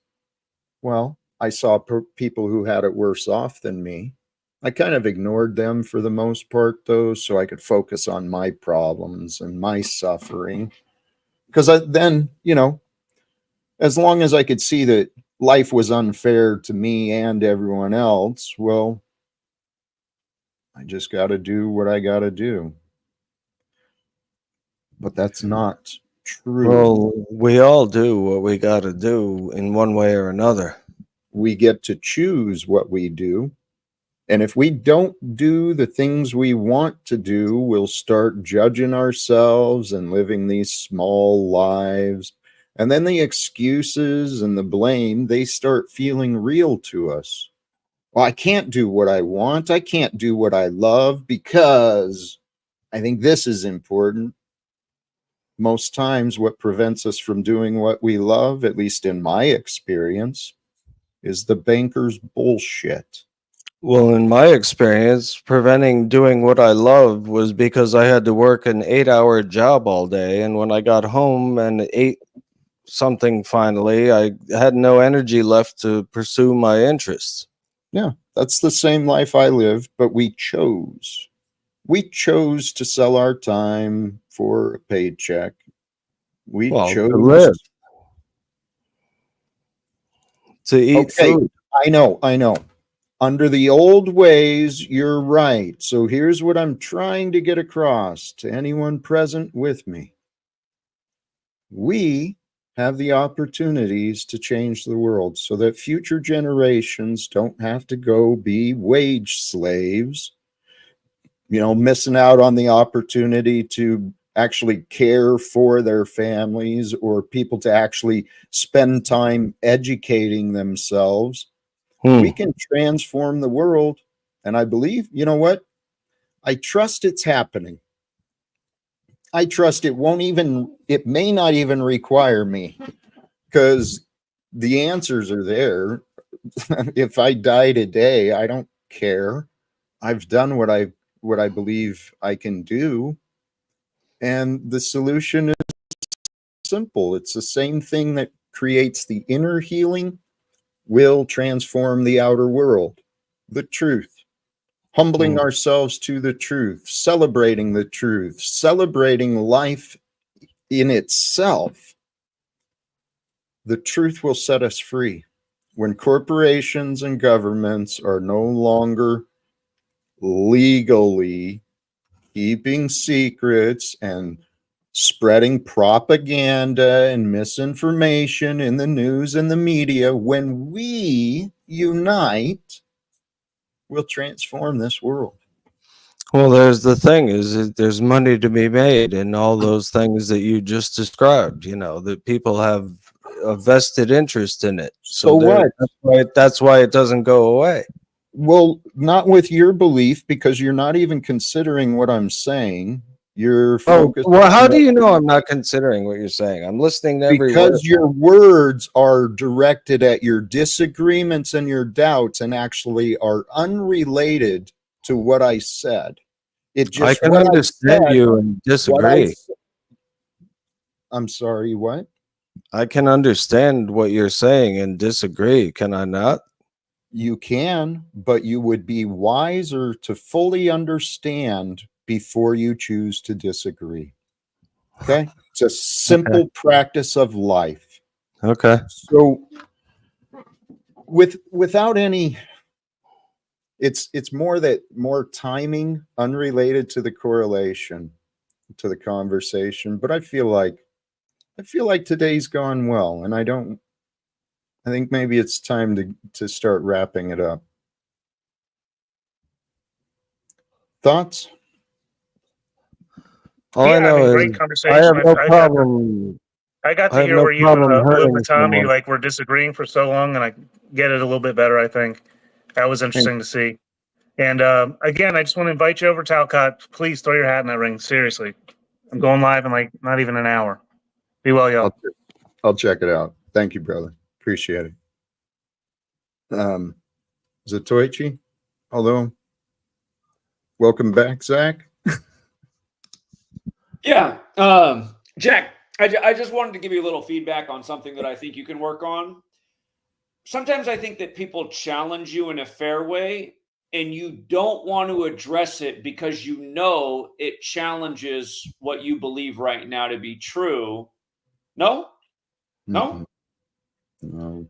Speaker 1: well, I saw people who had it worse off than me. I kind of ignored them for the most part, though, so I could focus on my problems and my suffering. Because then, as long as I could see that life was unfair to me and everyone else, well, I just got to do what I got to do. But that's not true.
Speaker 7: Well, we all do what we got to do in one way or another.
Speaker 1: We get to choose what we do. And if we don't do the things we want to do, we'll start judging ourselves and living these small lives. And then the excuses and the blame, they start feeling real to us. Well, I can't do what I want. I can't do what I love because I think this is important. Most times, what prevents us from doing what we love, at least in my experience, is the banker's bullshit.
Speaker 7: Well, in my experience, preventing doing what I love was because I had to work an 8-hour job all day. And when I got home and ate something finally, I had no energy left to pursue my interests.
Speaker 1: Yeah, that's the same life I lived, but we chose. We chose to sell our time for a paycheck. We chose
Speaker 7: to live, to eat food.
Speaker 1: I know. Under the old ways, you're right. So here's what I'm trying to get across to anyone present with me. We have the opportunities to change the world so that future generations don't have to go be wage slaves, missing out on the opportunity to actually care for their families or people to actually spend time educating themselves. We can transform the world. And I believe, you know what? I trust it's happening. I trust it may not even require me because the answers are there. If I die today, I don't care. I've done what I believe I can do. And the solution is simple. It's the same thing that creates the inner healing will transform the outer world. The truth. Humbling ourselves to the truth, celebrating the truth, celebrating life in itself. The truth will set us free. When corporations and governments are no longer legally keeping secrets and spreading propaganda and misinformation in the news and the media, when we unite, we'll transform this world.
Speaker 7: Well, there's the thing is there's money to be made in all those things that you just described, that people have a vested interest in it.
Speaker 1: So what?
Speaker 7: That's why it doesn't go away.
Speaker 1: Well, not with your belief, because you're not even considering what I'm saying. You're focused.
Speaker 7: Well, how do you know I'm not considering what you're saying? I'm listening to every word.
Speaker 1: Because your words are directed at your disagreements and your doubts and actually are unrelated to what I said.
Speaker 7: I can understand you and disagree.
Speaker 1: I'm sorry, what?
Speaker 7: I can understand what you're saying and disagree, can I not?
Speaker 1: You can, but you would be wiser to fully understand before you choose to disagree. Okay? It's a simple practice of life.
Speaker 7: Okay.
Speaker 1: So without any, it's more timing unrelated to the correlation to the conversation, but I feel like today's gone well, and I think maybe it's time to start wrapping it up. Thoughts?
Speaker 7: All I know is
Speaker 6: great conversation.
Speaker 7: I have no problem.
Speaker 6: I got to hear where you and Lou and Tommy were disagreeing for so long, and I get it a little bit better, I think. That was interesting to see. And again, I just want to invite you over, Talcott. Please throw your hat in that ring. Seriously. I'm going live in not even an hour. Be well, y'all.
Speaker 1: I'll check it out. Thank you, brother. Appreciate it. Zatoichi, hello. Welcome back, Zach.
Speaker 5: Yeah, Jack, I just wanted to give you a little feedback on something that I think you can work on. Sometimes I think that people challenge you in a fair way and you don't want to address it because you know it challenges what you believe right now to be true. No? No?
Speaker 1: No.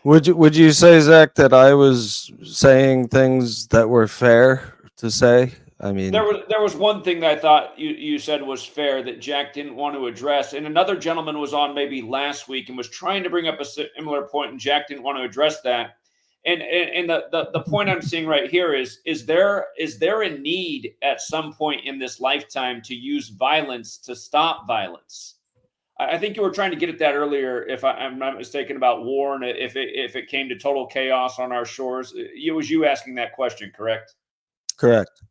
Speaker 7: Would you say, Zach, that I was saying things that were fair to say? I mean,
Speaker 5: There was one thing that I thought you said was fair that Jack didn't want to address, and another gentleman was on maybe last week and was trying to bring up a similar point, and Jack didn't want to address that. And the point I'm seeing right here is there a need at some point in this lifetime to use violence to stop violence? I think you were trying to get at that earlier, if I'm not mistaken, about war, and if it came to total chaos on our shores. It was you asking that question, correct?
Speaker 7: correct.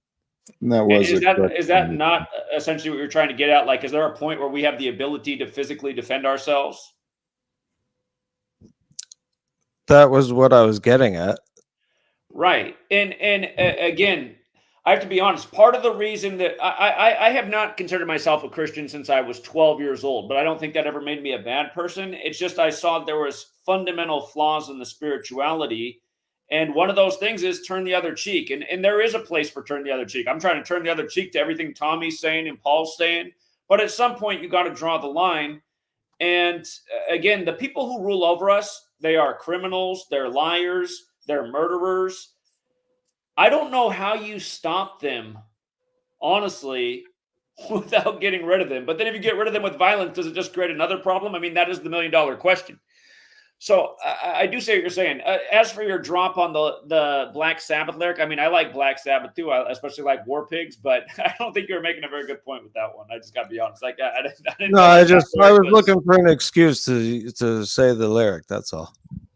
Speaker 1: And that was
Speaker 5: Is that not essentially what you're trying to get at? Like, is there a point where we have the ability to physically defend ourselves?
Speaker 7: That was what I was getting at.
Speaker 5: Right. And again, I have to be honest. Part of the reason that I have not considered myself a Christian since I was 12 years old, but I don't think that ever made me a bad person. It's just I saw there was fundamental flaws in the spirituality. And one of those things is turn the other cheek. And there is a place for turn the other cheek. I'm trying to turn the other cheek to everything Tommy's saying and Paul's saying. But at some point, you got to draw the line. And again, the people who rule over us, they are criminals, they're liars, they're murderers. I don't know how you stop them, honestly, without getting rid of them. But then if you get rid of them with violence, does it just create another problem? I mean, that is the million-dollar question. So I do say what you're saying. As for your drop on the Black Sabbath lyric, I mean, I like Black Sabbath too. I especially like War Pigs, but I don't think you're making a very good point with that one. I just got to be honest. Like, I didn't
Speaker 7: No,
Speaker 5: know
Speaker 7: I
Speaker 5: exactly where
Speaker 7: was
Speaker 5: it was.
Speaker 7: looking for an excuse to say the lyric. That's all.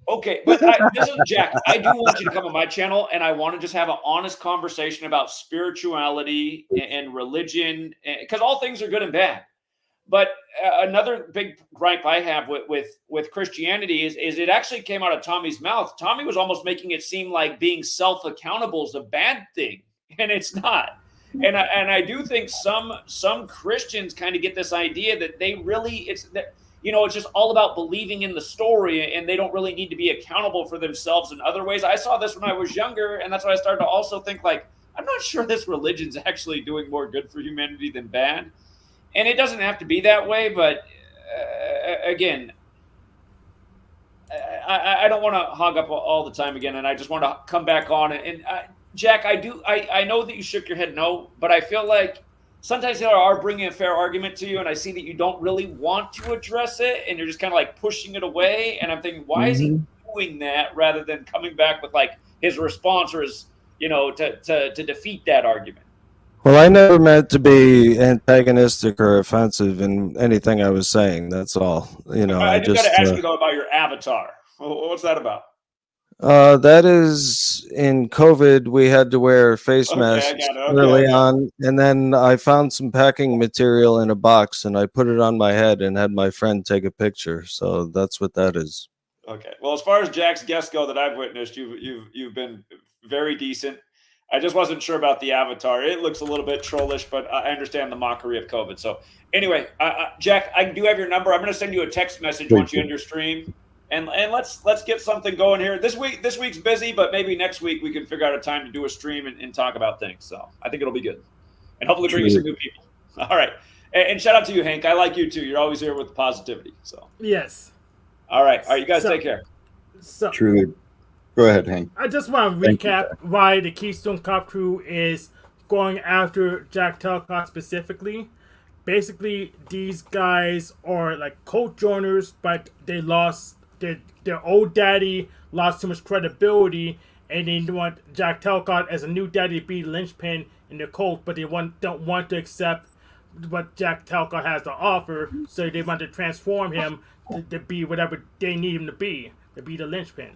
Speaker 5: Okay, but this is Jack. I do want you to come on my channel, and I want to just have an honest conversation about spirituality and religion, because all things are good and bad. But another big gripe I have with Christianity is it actually came out of Tommy's mouth. Tommy was almost making it seem like being self-accountable is a bad thing, and it's not. And I do think some Christians kind of get this idea that they really it's just all about believing in the story, and they don't really need to be accountable for themselves in other ways. I saw this when I was younger, and that's why I started to also think, like, I'm not sure this religion's actually doing more good for humanity than bad. And it doesn't have to be that way, but again, I don't want to hog up all the time again, and I just want to come back on. And Jack, I know that you shook your head no, but I feel like sometimes they are bringing a fair argument to you, and I see that you don't really want to address it, and you're just kind of like pushing it away. And I'm thinking, why is he doing that rather than coming back with like his response or his, to defeat that argument?
Speaker 7: Well, I never meant to be antagonistic or offensive in anything I was saying. That's all.
Speaker 5: I just got to ask you though about your avatar. What's that about?
Speaker 7: That is in COVID. We had to wear face masks early on, and then I found some packing material in a box, and I put it on my head and had my friend take a picture. So that's what that is.
Speaker 5: Okay. Well, as far as Jack's guests go that I've witnessed, you've been very decent. I just wasn't sure about the avatar. It looks a little bit trollish, but I understand the mockery of COVID. So anyway, Jack, I do have your number. I'm going to send you a text message once you end your stream, and let's get something going here. This week's busy, but maybe next week we can figure out a time to do a stream and talk about things. So I think it'll be good, and hopefully bring you some new people. All right, and shout out to you, Hank. I like you too. You're always here with the positivity. So
Speaker 9: yes.
Speaker 5: All right. You guys take care.
Speaker 9: So
Speaker 1: Truly. Go ahead, Hank.
Speaker 9: I just want to recap why the Keystone Cop crew is going after Jack Talcott specifically. Basically, these guys are like cult joiners, but they lost their old daddy, lost too much credibility, and they want Jack Talcott as a new daddy to be linchpin in the cult, but they don't want to accept what Jack Talcott has to offer, so they want to transform him to be whatever they need him to be the linchpin.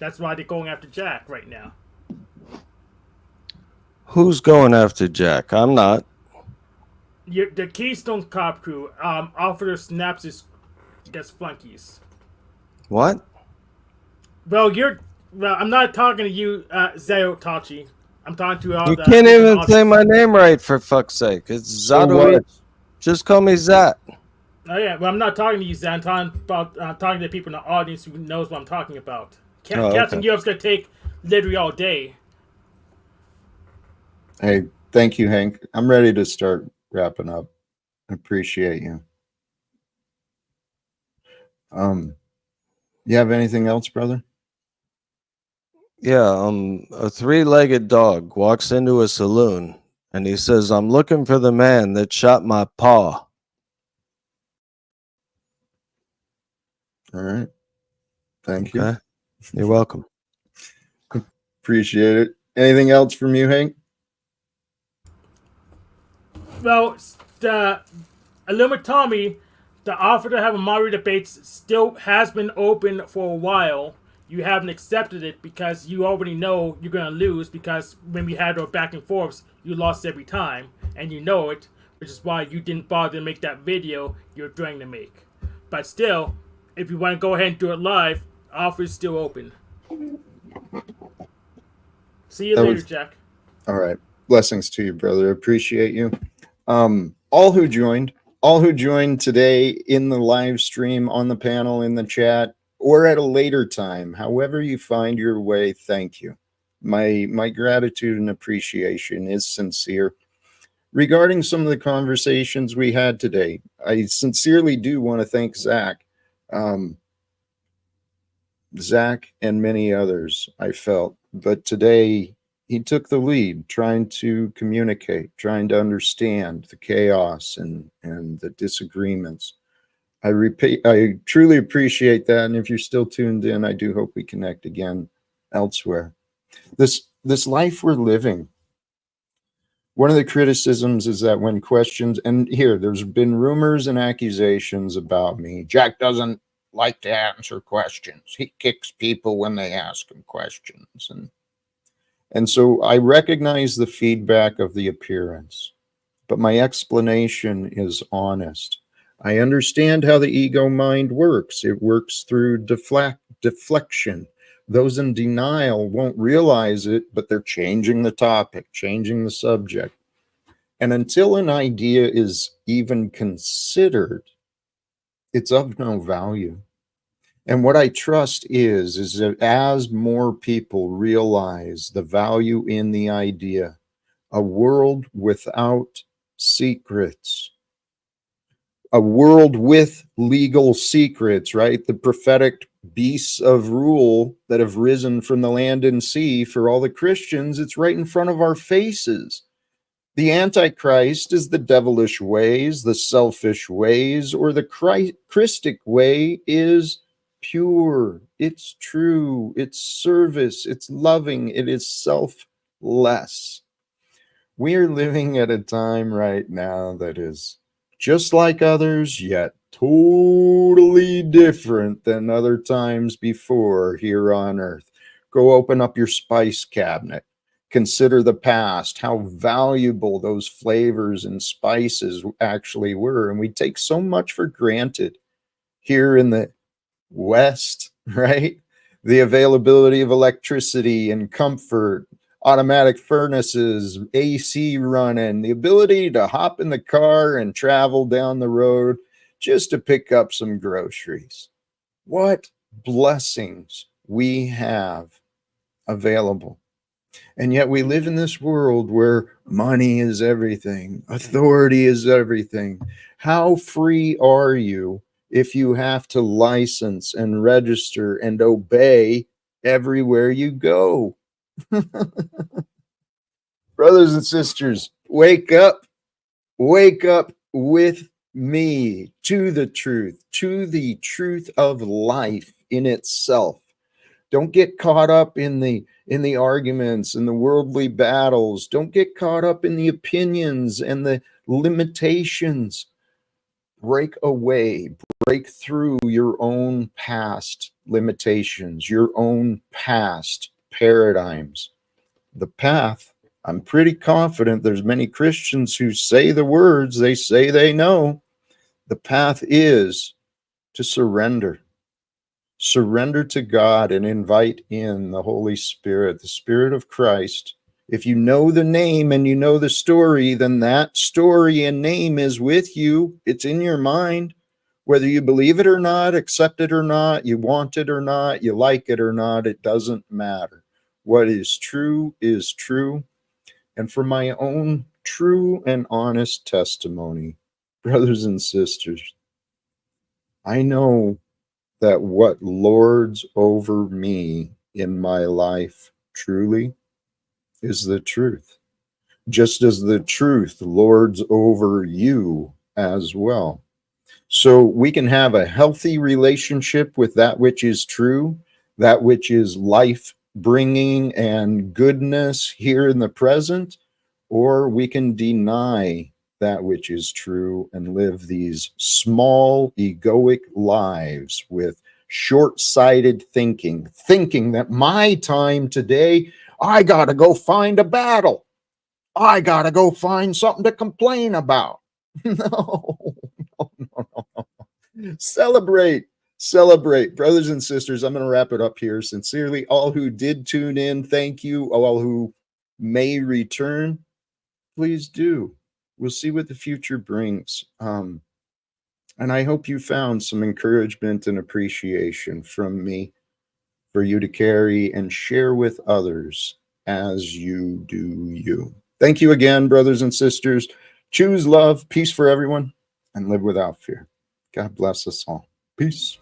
Speaker 9: That's why they're going after Jack right now.
Speaker 7: Who's going after Jack? I'm not.
Speaker 9: The Keystone Cop crew offer snaps against flunkies.
Speaker 7: What?
Speaker 9: Well, I'm not talking to you, Zeo Tachi. I'm talking to all
Speaker 7: You
Speaker 9: the
Speaker 7: can't
Speaker 9: people in the
Speaker 7: even say
Speaker 9: audience.
Speaker 7: my name right, for fuck's sake. It's
Speaker 1: So
Speaker 7: Zadoui.
Speaker 1: what?
Speaker 7: Just call me Zat.
Speaker 9: Oh yeah, well I'm not talking to you, Zan. I'm talking to people in the audience who knows what I'm talking about.
Speaker 7: Oh,
Speaker 9: Captain
Speaker 7: okay.
Speaker 9: Europe's gonna take literally all day.
Speaker 1: Hey, thank you, Hank. I'm ready to start wrapping up. Appreciate you. You have anything else, brother?
Speaker 7: Yeah, a three-legged dog walks into a saloon and he says, "I'm looking for the man that shot my paw."
Speaker 1: All right. Thank you.
Speaker 7: Okay. You're welcome.
Speaker 1: Appreciate it. Anything else from you, Hank?
Speaker 9: Well, the Illuminati, the offer to have a moderate debates still has been open for a while. You haven't accepted it because you already know you're gonna lose, because when we had our back and forths, you lost every time, and you know it, which is why you didn't bother to make that video you're trying to make. But still, if you want to go ahead and do it live, offer is still open. See you
Speaker 1: That
Speaker 9: later,
Speaker 1: was-
Speaker 9: Jack.
Speaker 1: All right. Blessings to you, brother. Appreciate you. All who joined today in the live stream, on the panel, in the chat, or at a later time, however you find your way, thank you. My gratitude and appreciation is sincere. Regarding some of the conversations we had today, I sincerely do want to thank Zach. Zach and many others, I felt. But today, he took the lead, trying to communicate, trying to understand the chaos and the disagreements. I truly appreciate that. And if you're still tuned in, I do hope we connect again elsewhere. This life we're living, one of the criticisms is that when questions, and here, there's been rumors and accusations about me. Jack doesn't like to answer questions. He kicks people when they ask him questions. And so I recognize the feedback of the appearance, but my explanation is honest. I understand how the ego mind works. It works through deflection. Those in denial won't realize it, but they're changing the topic, changing the subject. And until an idea is even considered, it's of no value. And what I trust is that as more people realize the value in the idea, a world without secrets, a world with legal secrets, right? The prophetic beasts of rule that have risen from the land and sea for all the Christians, it's right in front of our faces. The Antichrist is the devilish ways, the selfish ways, or the Christic way is pure, it's true, it's service, it's loving, it is selfless. We are living at a time right now that is just like others, yet totally different than other times before here on earth. Go open up your spice cabinet. Consider the past, how valuable those flavors and spices actually were. And we take so much for granted here in the West, right? The availability of electricity and comfort, automatic furnaces, AC running, the ability to hop in the car and travel down the road just to pick up some groceries. What blessings we have available. And yet we live in this world where money is everything, authority is everything. How free are you if you have to license and register and obey everywhere you go? Brothers and sisters, wake up with me to the truth of life in itself. Don't get caught up in the arguments and the worldly battles. Don't get caught up in the opinions and the limitations. Break away, break through your own past limitations, your own past paradigms. The path, I'm pretty confident there's many Christians who say the words they say they know. The path is to surrender. Surrender to God and invite in the Holy Spirit, the Spirit of Christ, If you know the name and you know the story, then that story and name is with you. It's in your mind. Whether you believe it or not, accept it or not, you want it or not, you like it or not, it doesn't matter. What is true is true. And for my own true and honest testimony, brothers and sisters, I know that what lords over me in my life truly is the truth, just as the truth lords over you as well. So we can have a healthy relationship with that which is true, that which is life bringing and goodness here in the present, or we can deny that which is true and live these small egoic lives with short-sighted thinking that my time today, I got to go find a battle. I got to go find something to complain about. No. Celebrate, brothers and sisters. I'm going to wrap it up here. Sincerely, all who did tune in, thank you. All who may return, please do. We'll see what the future brings. And I hope you found some encouragement and appreciation from me for you to carry and share with others as you do you. Thank you again, brothers and sisters. Choose love, peace for everyone, and live without fear. God bless us all. Peace.